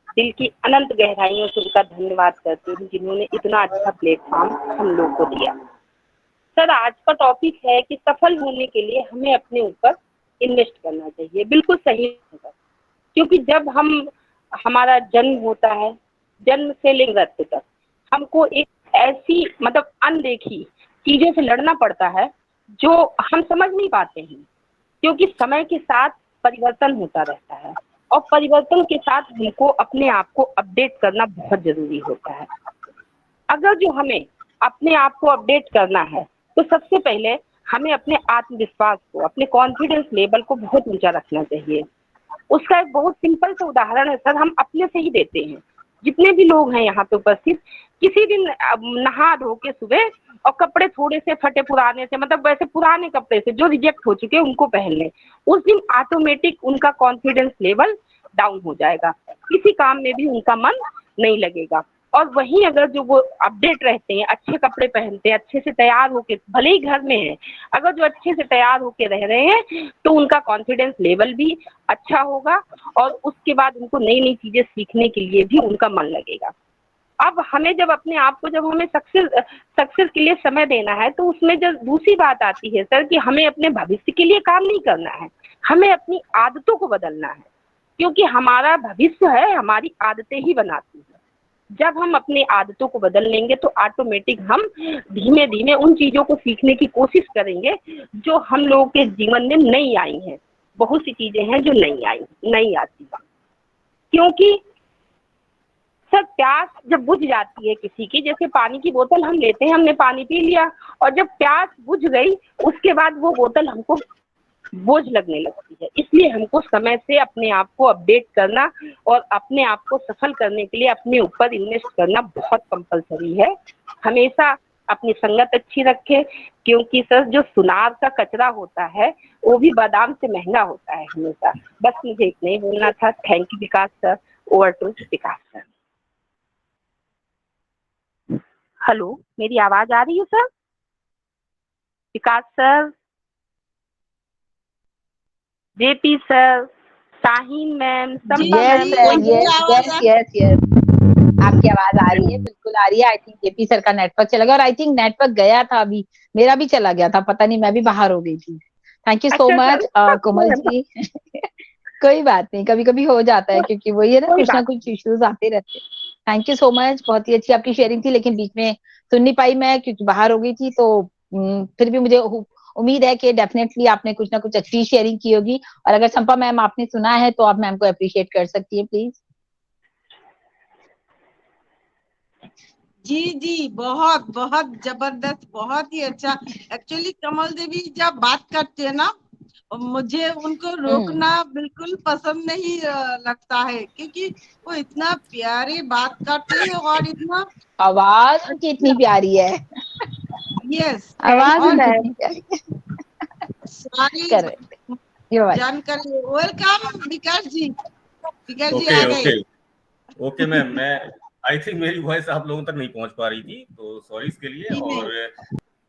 दिल की अनंत गहराइयों से उनका धन्यवाद करती हूँ जिन्होंने इतना अच्छा प्लेटफॉर्म हम लोग को दिया। सर आज का टॉपिक है कि सफल होने के लिए हमें अपने ऊपर इन्वेस्ट करना चाहिए। बिल्कुल सही है सर, क्योंकि जब हमारा जन्म होता है, जन्म से लेकर मृत्यु तक हमको एक ऐसी मतलब अनदेखी चीजों से लड़ना पड़ता है जो हम समझ नहीं पाते हैं, क्योंकि समय के साथ परिवर्तन होता रहता है और परिवर्तन के साथ हमको अपने आप को अपडेट करना बहुत जरूरी होता है। अगर जो हमें अपने आप को अपडेट करना है तो सबसे पहले हमें अपने आत्मविश्वास को, अपने कॉन्फिडेंस लेवल को बहुत ऊंचा रखना चाहिए। उसका एक बहुत सिंपल सा उदाहरण है सर, हम अपने से ही देते हैं। जितने भी लोग हैं यहाँ पे उपस्थित, किसी दिन नहा धो के सुबह और कपड़े थोड़े से फटे पुराने से, मतलब वैसे पुराने कपड़े से जो रिजेक्ट हो चुके हैं उनको पहन लें, उस दिन ऑटोमेटिक उनका कॉन्फिडेंस लेवल डाउन हो जाएगा, किसी काम में भी उनका मन नहीं लगेगा। और वहीं अगर जो वो अपडेट रहते हैं, अच्छे कपड़े पहनते हैं, अच्छे से तैयार होके, भले ही घर में है, अगर जो अच्छे से तैयार होके रह रहे हैं तो उनका कॉन्फिडेंस लेवल भी अच्छा होगा और उसके बाद उनको नई नई चीजें सीखने के लिए भी उनका मन लगेगा। अब हमें जब अपने आप को, जब हमें सक्सेस के लिए समय देना है तो उसमें जब दूसरी बात आती है सर कि हमें अपने भविष्य के लिए काम नहीं करना है, हमें अपनी आदतों को बदलना है, क्योंकि हमारा भविष्य है हमारी आदतें ही बनाती हैं। जब हम अपनी आदतों को बदल लेंगे तो ऑटोमेटिक हम धीमे धीमे उन चीजों को सीखने की कोशिश करेंगे जो हम लोगों के जीवन में नहीं आई हैं। बहुत सी चीजें हैं जो नहीं आती, क्योंकि सर प्यास जब बुझ जाती है किसी की, जैसे पानी की बोतल हम लेते हैं, हमने पानी पी लिया और जब प्यास बुझ गई उसके बाद वो बोतल हमको बोझ लगने लगती है। इसलिए हमको समय से अपने आप को अपडेट करना और अपने आप को सफल करने के लिए अपने ऊपर इन्वेस्ट करना बहुत कंपलसरी है। हमेशा अपनी संगत अच्छी रखें, क्योंकि सर जो सुनार का कचरा होता है वो भी बादाम से महंगा होता है हमेशा। बस मुझे इतना ही बोलना था। Thank you Vikas sir. Over to Vikas sir. Hello, मेरी आवाज आ रही है sir? Vikas sir, JP sir, Shaheen ma'am, yes, आपकी आवाज आ रही है, बिल्कुल आ रही है। आई थिंक जेपी सर का नेटवर्क चला गया और आई थिंक नेटवर्क गया था, अभी मेरा भी चला गया था, पता नहीं, मैं भी बाहर हो गई थी। Thank you so much Komal ji. कोई बात नहीं, कभी कभी हो जाता है, क्योंकि वही है ना, कुछ ना कुछ इश्यूज आते रहते हैं। थैंक यू सो मच, बहुत ही अच्छी आपकी शेयरिंग थी, लेकिन बीच में सुन नहीं पाई मैं क्योंकि बाहर हो गई थी। तो फिर भी मुझे उम्मीद है कि डेफिनेटली आपने कुछ ना कुछ अच्छी शेयरिंग की होगी। और अगर संपा मैम आपने सुना है तो आप मैम को अप्रिशिएट कर सकती है प्लीज। जी, बहुत बहुत जबरदस्त, बहुत ही अच्छा। एक्चुअली कमल देवी जब बात करते हैं ना, मुझे उनको रोकना बिल्कुल पसंद नहीं लगता है, क्योंकि वो इतना प्यारी बात करते हैं और इतना आवाज उनकी इतनी प्यारी है। यस, आवाज उनकी प्यारी है। सारी जानकारी। वेलकम विकास जी। विकास जी आ गए। ओके मैम, मैं आई थिंक मेरी वॉइस आप लोगों तक नहीं पहुंच पा रही थी, तो सॉरी इसके लिए। और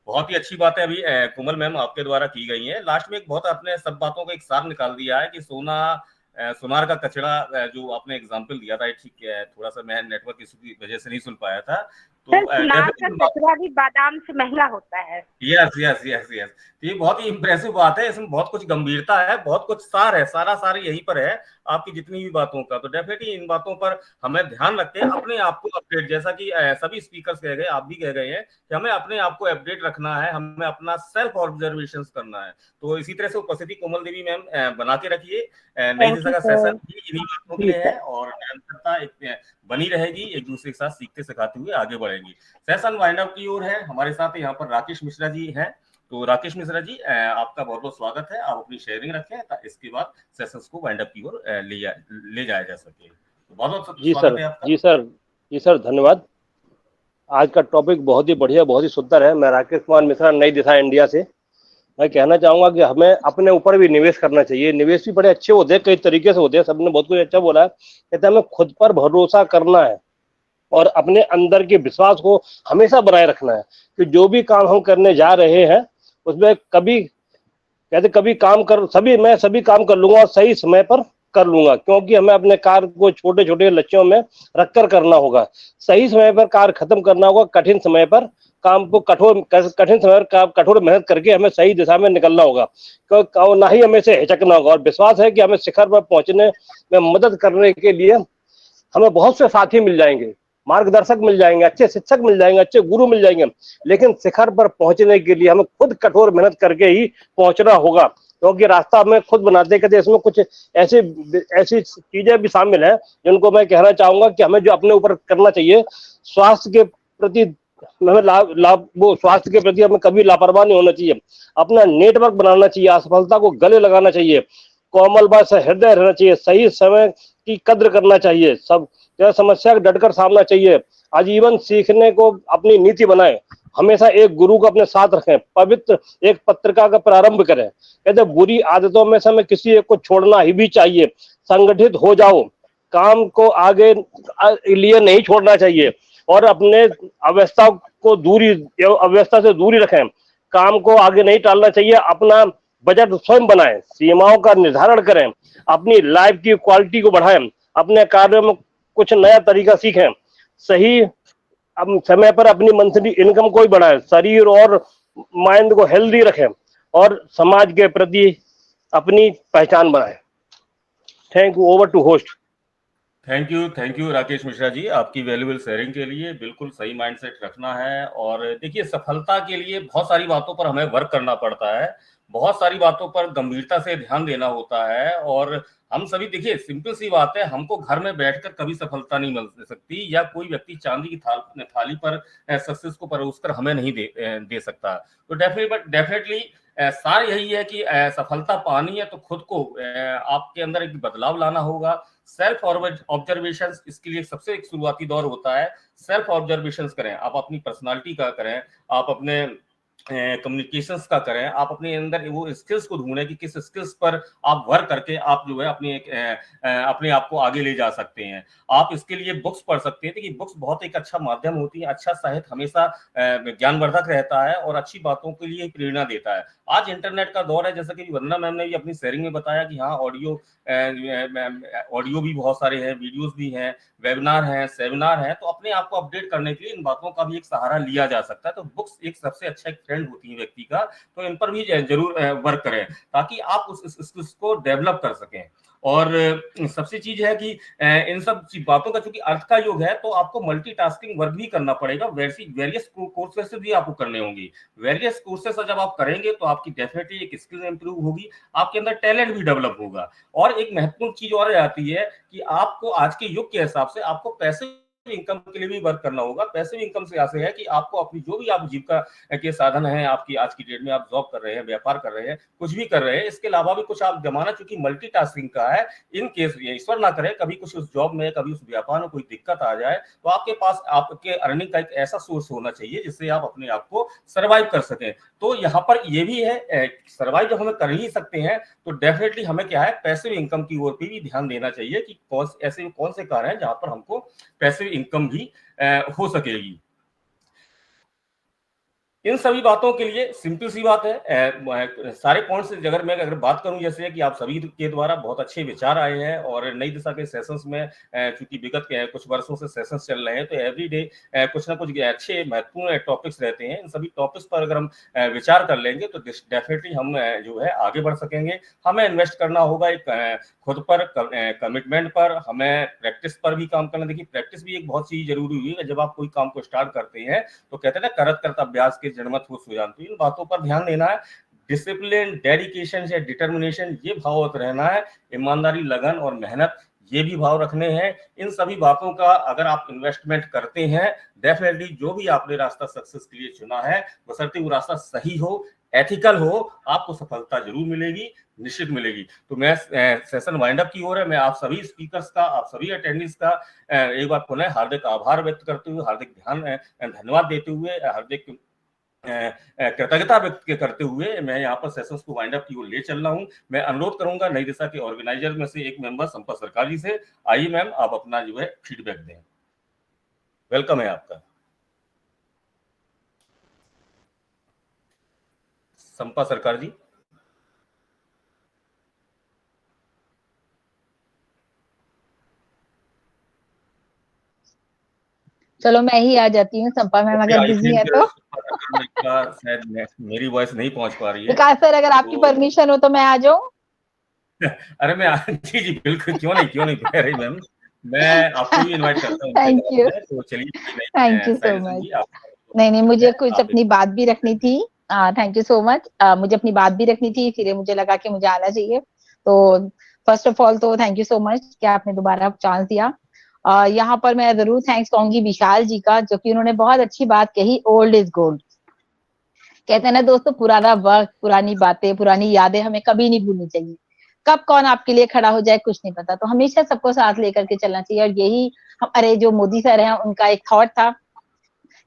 बहुत ही अच्छी बातें अभी कोमल मैम आपके द्वारा की गई हैं। लास्ट में एक बहुत आपने सब बातों का एक सार निकाल दिया है कि सुनार का कचरा जो आपने एग्जांपल दिया था, ठीक है, थोड़ा सा मैं नेटवर्क इशू की वजह से नहीं सुन पाया था। तो सुनार का कचरा भी बादाम से महंगा होता है। यस। ये बहुत ही इंप्रेसिव बात है, इसमें बहुत कुछ गंभीरता है, बहुत कुछ सार है, सारा सार यहीं पर है आपकी जितनी भी बातों का। तो डेफिनेटली इन बातों पर हमें ध्यान रखते हैं, अपने आप को अपडेट, जैसा कि सभी स्पीकर्स कह गए, आप भी कह गए हैं कि हमें अपने आप को अपडेट रखना है, हमें अपना सेल्फ ऑब्जर्वेशन करना है। तो इसी तरह से उपस्थिति कोमल देवी मैम बना के रखिए। नई दिशा का सेशन भी इन्हीं बातों के लिए है और निरंतरता एक बनी रहेगी, एक दूसरे के साथ सीखते सिखाते हुए आगे बढ़ेंगी। सेशन वाइंड अप की ओर है। हमारे साथ यहाँ पर राकेश मिश्रा जी हैं। तो राकेश मिश्रा जी, आपका बहुत बहुत स्वागत है। आप अपनी शेयरिंग रखें, इसके बाद सेशंस को वाइंड अप की ओर ले जाया जा सके। तो बहुत स्वागत है आपका। जी सर, धन्यवाद। आज का टॉपिक बहुत ही बढ़िया, बहुत ही सुंदर है। मैं राकेश कुमार मिश्रा, नई दिशा इंडिया से। मैं कहना चाहूंगा कि हमें अपने ऊपर भी निवेश करना चाहिए। निवेश भी बड़े अच्छे होते हैं, कई तरीके से होते हैं, सबने बहुत कुछ अच्छा बोला है। कहते हैं हमें खुद पर भरोसा करना है और अपने अंदर के विश्वास को हमेशा बनाए रखना है कि जो भी काम हम करने जा रहे हैं उसमें मैं सभी काम कर लूंगा और सही समय पर कर लूंगा, क्योंकि हमें अपने कार्य को छोटे छोटे लक्ष्यों में रखकर करना होगा। सही समय पर कार्य खत्म करना होगा, कठिन समय पर काम को कठिन समय पर कठोर मेहनत करके हमें सही दिशा में निकलना होगा, ना ही हमें से हिचकना होगा। और विश्वास है कि हमें शिखर पर पहुंचने में मदद करने के लिए हमें बहुत से साथी मिल जाएंगे, मार्गदर्शक मिल जाएंगे, अच्छे शिक्षक मिल जाएंगे, अच्छे गुरु मिल जाएंगे, लेकिन शिखर पर पहुंचने के लिए हमें खुद कठोर मेहनत करके ही पहुंचना होगा, क्योंकि रास्ता हमें खुद बनाते करते इसमें कुछ ऐसी चीजें भी शामिल हैं जिनको मैं कहना चाहूंगा कि हमें जो अपने ऊपर करना चाहिए। स्वास्थ्य के प्रति हमें लाभ वो स्वास्थ्य के प्रति हमें कभी लापरवाह नहीं होना चाहिए, अपना नेटवर्क बनाना चाहिए, असफलता को गले लगाना चाहिए, कोमल बात से हृदय रहना चाहिए, सही समय की कद्र करना चाहिए, सब समस्या का डटकर सामना चाहिए, आजीवन सीखने को अपनी नीति बनाए, हमेशा एक गुरु को अपने साथ रखें, पवित्र एक पत्रिका का प्रारंभ करें। कहते बुरी आदतों में से हमें किसी एक को छोड़ना ही भी चाहिए, संगठित हो जाओ, काम को आगे लिए नहीं छोड़ना चाहिए और अपने अव्यवस्था को अव्यवस्था से दूरी रखें, काम को आगे नहीं टालना चाहिए, अपना बजट स्वयं बनाएं, सीमाओं का निर्धारण करें, अपनी लाइफ की क्वालिटी को बढ़ाएं, अपने कार्यों में कुछ नया तरीका सीखें, सही अब समय पर अपनी मंथली इनकम को ही बढ़ाएं, शरीर और माइंड को हेल्दी रखें और समाज के प्रति अपनी पहचान बनाएं। Thank you, over to host. Thank you Rakesh Mishra ji, आपकी वैल्यूएबल शेयरिंग के लिए। बिल्कुल सही माइंडसेट रखना है। और देखिए, सफलता के लिए बहुत सारी बातों पर हमें वर्क करना पड़ता है, बहुत सारी बातों पर गंभीरता से ध्यान देना होता है। और हम सभी, देखिए सिंपल सी बात है, हमको घर में बैठकर कभी सफलता नहीं मिल सकती, या कोई व्यक्ति चांदी की थाली पर सक्सेस को परोसकर हमें नहीं दे सकता। तो डेफिनेटली सार यही है कि सफलता पानी है तो खुद को आपके अंदर एक बदलाव लाना होगा। सेल्फ ऑब्जर्वेशन इसके लिए सबसे एक शुरुआती दौर होता है। सेल्फ ऑब्जर्वेशन करें, आप अपनी पर्सनालिटी का करें, आप अपने कम्युनिकेशंस का करें, आप अपने अंदर वो स्किल्स को ढूंढें कि किस स्किल्स पर आप वर्क करके आप जो है अपने आप को आगे ले जा सकते हैं। आप इसके लिए बुक्स पढ़ सकते हैं। देखिए, बुक्स बहुत एक अच्छा माध्यम होती है। अच्छा साहित्य हमेशा ज्ञानवर्धक रहता है और अच्छी बातों के लिए प्रेरणा देता है। आज इंटरनेट का दौर है, जैसा कि वंदना मैम ने भी अपनी शेयरिंग में बताया कि हाँ, ऑडियो भी बहुत सारे हैं, वीडियोस भी हैं, वेबिनार हैं, सेमिनार हैं। तो अपने आप को अपडेट करने के लिए इन बातों का भी एक सहारा लिया जा सकता है। तो बुक्स एक सबसे अच्छा एक फ्रेंड होती है व्यक्ति का, तो इन पर भी जरूर वर्क करें ताकि आप उस स्किल्स को डेवलप कर सकें। और सबसे चीज है कि इन सब बातों का चूंकि अर्थ का युग है, तो आपको मल्टीटास्किंग वर्क भी करना पड़ेगा। वेरियस कोर्सेस भी आपको करने होंगे। वेरियस कोर्सेस जब आप करेंगे तो आपकी डेफिनेटली एक स्किल इंप्रूव होगी, आपके अंदर टैलेंट भी डेवलप होगा। और एक महत्वपूर्ण चीज और आती है कि आपको आज के युग के हिसाब से आपको पैसे इनकम के लिए भी वर्क करना होगा। पैसिव इनकम से ऐसे है कि आपको अपनी जो भी आप जीविका के साधन हैं, आपकी आज की डेट में आप जॉब कर रहे हैं, व्यापार कर रहे हैं, कुछ भी कर रहे हैं, इसके अलावा भी कुछ आप जमाना चूंकि मल्टीटास्किंग का है। इन केस ईश्वर ना करे कभी कुछ उस जॉब में, कभी उस व्यापार में कोई दिक्कत आ जाए, तो आपके पास आपके अर्निंग का एक ऐसा सोर्स होना चाहिए जिससे आप अपने आप को सर्वाइव कर सकें। तो यहाँ पर ये भी है, सर्वाइव जब हमें कर ही सकते हैं तो डेफिनेटली हमें क्या है, पैसिव इनकम की ओर पे भी ध्यान देना चाहिए कि ऐसे कौन से कार्य हैं जहां पर हमको पैसिव इनकम भी हो सकेगी। इन सभी बातों के लिए सिंपल सी बात है, सारे पॉइंट्स अगर बात करूं, जैसे कि आप सभी के द्वारा बहुत अच्छे विचार आए हैं और नई दिशा के सेशंस में चूंकि विगत के कुछ वर्षों से सेशंस चल रहे हैं, तो एवरीडे कुछ ना कुछ अच्छे महत्वपूर्ण टॉपिक्स रहते हैं। इन सभी टॉपिक्स पर अगर हम विचार कर लेंगे तो डेफिनेटली हम जो है आगे बढ़ सकेंगे। हमें इन्वेस्ट करना होगा एक खुद पर, कमिटमेंट पर, हमें प्रैक्टिस पर भी काम करना। देखिए, प्रैक्टिस भी एक बहुत चीज जरूरी हुई है। जब आप कोई काम को स्टार्ट करते हैं तो कहते हैं ना, करत करत अभ्यास के जन्मत हो सुजान। तो इन बातों पर ध्यान देना है। डिसिप्लिन, डेडिकेशन या डिटर्मिनेशन, ये भाव रहना है। ईमानदारी, लगन और मेहनत, ये भी भाव रखने हैं। इन सभी बातों का अगर आप इन्वेस्टमेंट करते हैं, डेफिनेटली जो भी आपने रास्ता सक्सेस के लिए चुना है, बशर्ते वो रास्ता सही हो, एथिकल हो, आपको सफलता जरूर मिलेगी, निश्चित मिलेगी। तो मैं सेशन वाइंड अप की ओर है। मैं आप सभी स्पीकर्स का, आप सभी अटेंडेंट्स का एक बार पुनः हार्दिक आभार व्यक्त करते हुए, हार्दिक धन्यवाद देते हुए, हार्दिक कृतज्ञता व्यक्त करते हुए मैं यहाँ पर सेशंस को वाइंड अप की ओर ले चल रहा हूँ। मैं अनुरोध करूंगा नई दिशा के ऑर्गेनाइजर में से एक मेंबर संपा सरकार जी से, आइए मैम आप अपना जो है फीडबैक दें। वेलकम है आपका। संपा सरकार जी। चलो मैं ही आ जाती हूँ, संपा मैम अगर बिजी है तो। शायद मेरी वॉइस नहीं पहुंच पा रही है। विकास सर, अगर आपकी परमिशन हो तो मैं आ जाऊँ। अरे मैं जी बिल्कुल, क्यों नहीं कह रही मैम, मैं आपको भी इनवाइट करता हूँ। थैंक यू, तो चलिए, थैंक यू सो मच। नहीं, मुझे कुछ अपनी बात भी रखनी थी। Thank you so much. मुझे अपनी बात भी रखनी थी, इसलिए मुझे लगा कि मुझे आना चाहिए। तो फर्स्ट ऑफ ऑल तो थैंक यू सो मच कि आपने दोबारा चांस दिया। यहाँ पर मैं जरूर थैंक्स कहूंगी विशाल जी का, जो कि उन्होंने बहुत अच्छी बात कही, ओल्ड इज गोल्ड। कहते हैं ना दोस्तों, पुराना वक्त, पुरानी बातें, पुरानी यादें हमें कभी नहीं भूलनी चाहिए। कब कौन आपके लिए खड़ा हो जाए कुछ नहीं पता, तो हमेशा सबको साथ लेकर के चलना चाहिए। और यही हमारे जो मोदी सर हैं, उनका एक थॉट था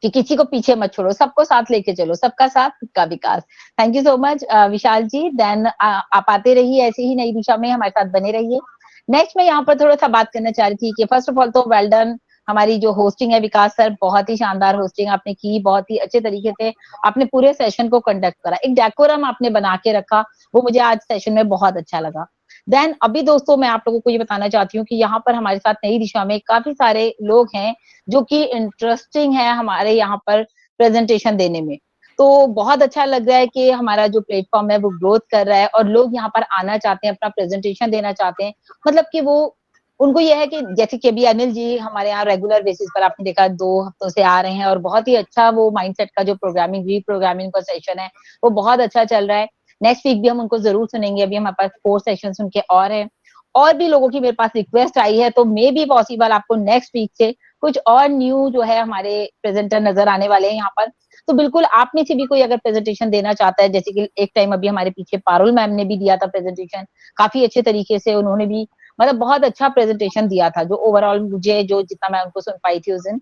कि किसी को पीछे मत छोड़ो, सबको साथ लेके चलो, सबका साथ सबका विकास। Thank you so much Vishal ji. Then आप आते रहिए ऐसे ही नई दिशा में, हमारे साथ बने रहिए। नेक्स्ट मैं यहाँ पर थोड़ा सा बात करना चाह रही थी कि फर्स्ट ऑफ ऑल तो वेल डन, हमारी जो होस्टिंग है विकास सर, बहुत ही शानदार होस्टिंग आपने की, बहुत ही अच्छे तरीके से आपने पूरे सेशन को कंडक्ट करा, एक डेकोरम आपने बना के रखा, वो मुझे आज सेशन में बहुत अच्छा लगा। देन अभी दोस्तों मैं आप लोगों को ये बताना चाहती हूँ कि यहाँ पर हमारे साथ नई दिशा में काफी सारे लोग हैं जो कि इंटरेस्टिंग है हमारे यहाँ पर प्रेजेंटेशन देने में। तो बहुत अच्छा लग रहा है कि हमारा जो प्लेटफॉर्म है वो ग्रोथ कर रहा है और लोग यहाँ पर आना चाहते हैं, अपना प्रेजेंटेशन देना चाहते हैं। मतलब कि वो उनको ये है कि जैसे कि अभी अनिल जी हमारे यहाँ रेगुलर बेसिस पर आपने देखा 2 हफ्तों से आ रहे हैं और बहुत ही अच्छा वो माइंडसेट का जो प्रोग्रामिंग रीप्रोग्रामिंग का सेशन है वो बहुत अच्छा चल रहा है। नेक्स्ट वीक भी हम उनको जरूर सुनेंगे। अभी हमारे पास 4 सेशन उनके और है, और भी लोगों की मेरे पास रिक्वेस्ट आई है, तो मे बी पॉसिबल आपको नेक्स्ट वीक से कुछ और न्यू जो है हमारे प्रेजेंटर नजर आने वाले हैं यहाँ पर। तो बिल्कुल आप में से भी कोई अगर प्रेजेंटेशन देना चाहता है, जैसे कि एक टाइम अभी हमारे पीछे पारुल मैम ने भी दिया था प्रेजेंटेशन, काफी अच्छे तरीके से उन्होंने भी मतलब बहुत अच्छा प्रेजेंटेशन दिया था, जो ओवरऑल मुझे जो जितना मैं उनको सुन पाई थी उस दिन।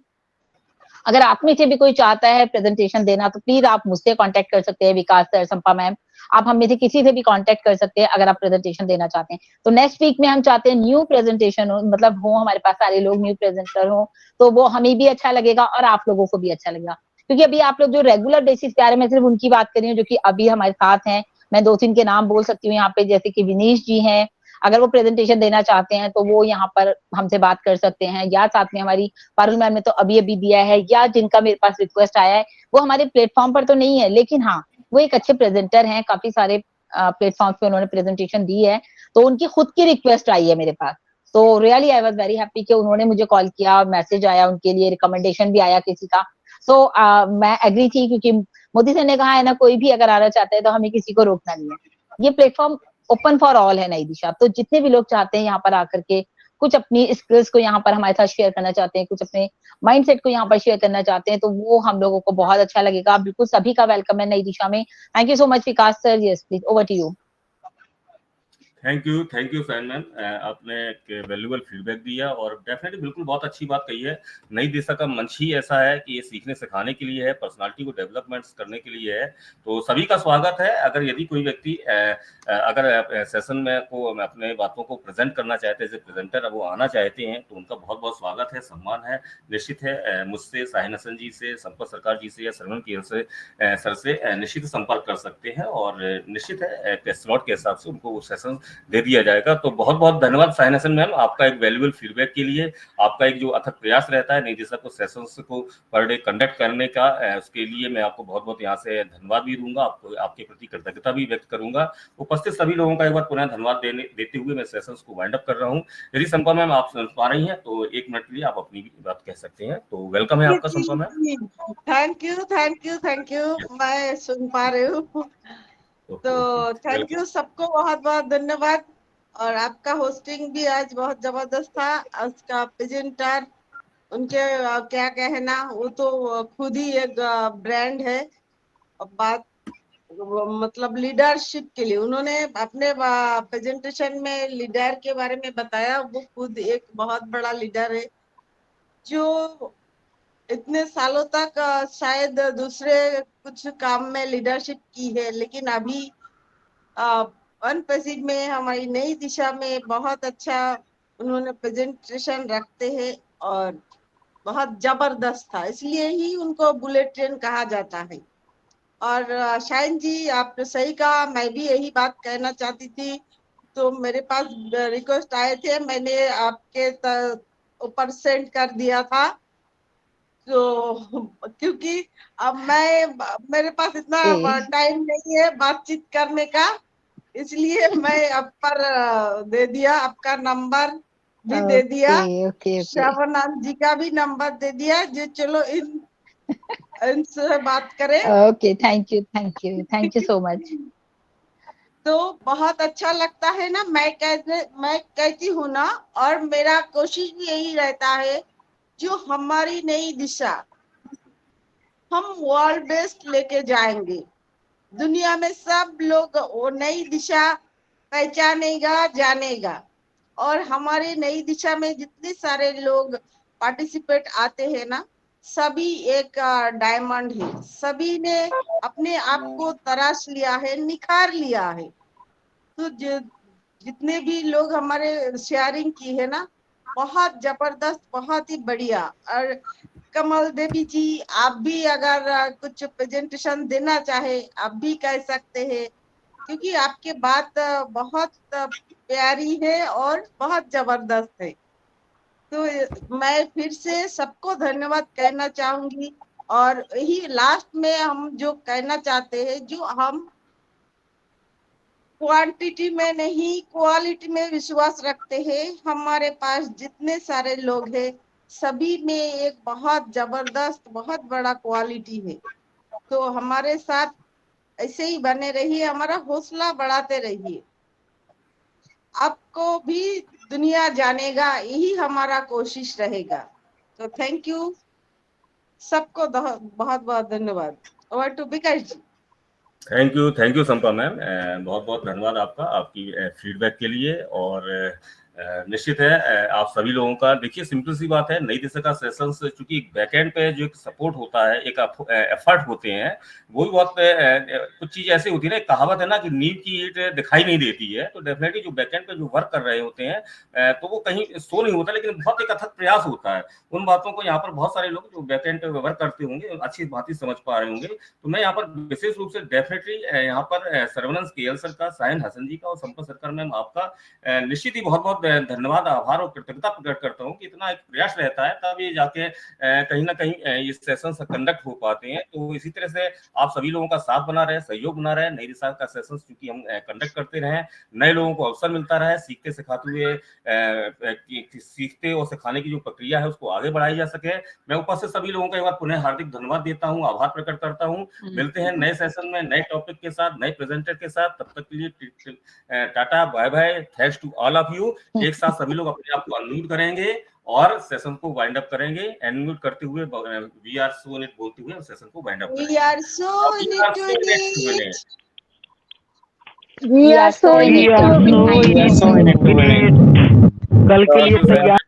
अगर आप में से भी कोई चाहता है प्रेजेंटेशन देना तो प्लीज आप मुझसे कांटेक्ट कर सकते हैं, विकास सर, संपा मैम, आप हम में से किसी से भी कांटेक्ट कर सकते हैं अगर आप प्रेजेंटेशन देना चाहते हैं। तो नेक्स्ट वीक में हम चाहते हैं न्यू प्रेजेंटेशन हो, मतलब हो हमारे पास सारे लोग न्यू प्रेजेंटर हो, तो वो हमें भी अच्छा लगेगा और आप लोगों को भी अच्छा लगेगा। क्योंकि अभी आप लोग जो रेगुलर बेसिस पे आ रहे हैं, मैं सिर्फ उनकी बात कर रही हूँ जो कि अभी हमारे साथ हैं। मैं 2-3 के नाम बोल सकती हूँ यहाँ पे, जैसे कि विनीश जी हैं, अगर वो प्रेजेंटेशन देना चाहते हैं तो वो यहाँ पर हमसे बात कर सकते हैं, या साथ में हमारी पारुल मैम ने तो अभी अभी दिया है, या जिनका मेरे पास रिक्वेस्ट आया है वो हमारे प्लेटफॉर्म पर तो नहीं है, लेकिन हाँ वो एक अच्छे प्रेजेंटर हैं, काफी सारे प्लेटफॉर्म पे उन्होंने प्रेजेंटेशन दी है, तो उनकी खुद की रिक्वेस्ट आई है मेरे पास। तो really I was very happy कि उन्होंने मुझे कॉल किया, मैसेज आया उनके लिए, रिकमेंडेशन भी आया किसी का। सो मैं एग्री थी, क्योंकि मोदी सर ने कहा है ना, कोई भी अगर आना चाहता है तो हमें किसी को रोकना नहीं है। ये प्लेटफॉर्म ओपन फॉर ऑल है नई दिशा, तो जितने भी लोग चाहते हैं यहाँ पर आकर के कुछ अपनी स्किल्स को यहाँ पर हमारे साथ शेयर करना चाहते हैं, कुछ अपने माइंडसेट को यहाँ पर शेयर करना चाहते हैं, तो वो हम लोगों को बहुत अच्छा लगेगा। बिल्कुल सभी का वेलकम है नई दिशा में। Thank you so much Vikas sir. Yes please, over to you. Thank you फैन मैम, आपने एक वैल्यूबल फीडबैक दिया और डेफिनेटली बिल्कुल बहुत अच्छी बात कही है। नई दिशा का मंच ही ऐसा है कि ये सीखने सिखाने के लिए है, पर्सनालिटी को डेवलपमेंट करने के लिए है, तो सभी का स्वागत है। अगर यदि कोई व्यक्ति अगर सेशन में को अपने बातों को प्रेजेंट करना चाहते हैं, प्रेजेंटर वो आना चाहते हैं, तो उनका बहुत बहुत स्वागत है, सम्मान है। निश्चित है मुझसे, साहिन हसन जी से, संपत सरकार जी से या सरवण की सर से निश्चित संपर्क कर सकते हैं और निश्चित है स्लॉट के हिसाब से उनको वो सेशन दे दिया जाएगा। तो बहुत बहुत धन्यवाद साहिन हसन मैम, आपका एक वैल्यूबल फीडबैक के लिए, आपका एक जो अथक प्रयास रहता है नई दिशा को सेशंस को पर डे कंडक्ट करने का, उसके लिए मैं आपको बहुत बहुत यहाँ से धन्यवाद भी दूंगा, आपको आपके प्रति कृतज्ञता भी व्यक्त करूंगा। उपस्थित सभी लोगों का एक बार पुनः धन्यवाद देते हुए मैं सेशंस को वाइंड अप कर रहा हूँ। यदि संपा मैम आप सुन पा रही हैं तो 1 मिनट के लिए आप अपनी बात कह सकते हैं, तो वेलकम है आपका संपा मैम। थैंक यू, मैं सुन पा रही हूँ। तो थैंक यू सबको, बहुत बहुत धन्यवाद। और आपका होस्टिंग भी आज बहुत जबरदस्त था, उसका प्रेजेंटर उनके क्या कहना, वो तो खुद ही एक ब्रांड है। बात मतलब लीडरशिप के लिए उन्होंने अपने प्रेजेंटेशन में लीडर के बारे में बताया, वो खुद एक बहुत बड़ा लीडर है जो इतने सालों तक शायद दूसरे कुछ काम में लीडरशिप की है, लेकिन अभी अनपेसिड में हमारी नई दिशा में बहुत अच्छा उन्होंने प्रेजेंटेशन रखते हैं और बहुत जबरदस्त था, इसलिए ही उनको बुलेट ट्रेन कहा जाता है। और शाइन जी आपने सही कहा, मैं भी यही बात कहना चाहती थी। तो मेरे पास रिक्वेस्ट आए थे, मैंने आपके ऊपर सेंड कर दिया था, तो क्योंकि अब मेरे पास इतना टाइम नहीं है बातचीत करने का, इसलिए मैं आप पर दे दिया, आपका नंबर भी दे दिया, श्रवणानंद जी का भी नंबर दे दिया, जो चलो इनसे बात करें। Okay, thank you so much. तो बहुत अच्छा लगता है ना। मैं कहती हूँ ना, और मेरा कोशिश भी यही रहता है, जो हमारी नई दिशा हम वर्ल्ड बेस्ट लेके जाएंगे। दुनिया में सब लोग वो नई दिशा पहचानेगा, जानेगा। और हमारे नई दिशा में जितने सारे लोग पार्टिसिपेट आते हैं ना, सभी एक डायमंड है। सभी ने अपने आप को तराश लिया है, निखार लिया है। तो जितने भी लोग हमारे शेयरिंग की है ना, बहुत जबरदस्त, बहुत ही बढ़िया। और कमल देवी जी, आप भी अगर कुछ प्रेजेंटेशन देना चाहे, आप भी कह सकते हैं, क्योंकि आपके बात बहुत प्यारी है और बहुत जबरदस्त है। तो मैं फिर से सबको धन्यवाद कहना चाहूंगी। और यही लास्ट में हम जो कहना चाहते हैं, जो हम क्वांटिटी में नहीं क्वालिटी में विश्वास रखते हैं। हमारे पास जितने सारे लोग हैं, सभी में एक बहुत जबरदस्त, बहुत बड़ा क्वालिटी है। तो हमारे साथ ऐसे ही बने रहिए, हमारा हौसला बढ़ाते रहिए। आपको भी दुनिया जानेगा, यही हमारा कोशिश रहेगा। तो थैंक यू सबको, बहुत बहुत धन्यवाद। Over to Vikas ji. Thank you Sampa ma'am, बहुत बहुत धन्यवाद आपका, आपकी फीडबैक के लिए। और निश्चित है आप सभी लोगों का, देखिए सिंपल सी बात है, नई दिशा का सेशंस चूंकि बैकएंड पे जो एक सपोर्ट होता है, एक एफर्ट होते हैं, वो भी बहुत कुछ चीज ऐसी होती है ना, कहावत है ना कि नींव की ईंट दिखाई नहीं देती है। तो डेफिनेटली जो बैकएंड पे जो वर्क कर रहे होते हैं तो वो कहीं शो नहीं होता, लेकिन बहुत एक अथक प्रयास होता है। उन बातों को यहाँ पर बहुत सारे लोग जो बैकएंड पे वर्क करते होंगे अच्छी बात ही समझ पा रहे होंगे। तो मैं यहाँ पर विशेष रूप से डेफिनेटली यहाँ पर सर्वनंस केएल सर का, सायन हसन जी का और संपत सरकार मैम आपका निश्चित ही बहुत बहुत धन्यवाद, आभार और कृतज्ञता प्रकट करता हूँ कि इतना एक प्रयास रहता है तब ये जाके कहीं ना कहीं ये सेशन कंडक्ट हो पाते हैं। तो इसी तरह से आप सभी लोगों का साथ बना रहे, सहयोग बना रहे, नई दिशा का सेशन चूंकि हम कंडक्ट करते रहे, नए लोगों को अवसर मिलता रहे, सीखते सिखाते हुए सीखते और सिखाने की जो प्रक्रिया है उसको आगे बढ़ाई जा सके। मैं उपस्थित सभी लोगों का एक बार पुनः हार्दिक धन्यवाद देता हूँ, आभार प्रकट करता हूँ। मिलते हैं नए सेशन में, नए टॉपिक के साथ, नए प्रेजेंटर के साथ। तब तक के लिए tata, bye bye, thanks to all of you. एक साथ सभी लोग अपने आप को अनम्यूट करेंगे और सेशन को वाइंड अप करेंगे। अनम्यूट करते हुए we are so in it बोलते हुए सेशन को वाइंड अप करेंगे। We are so in it. We are so in it. कल के लिए तैयार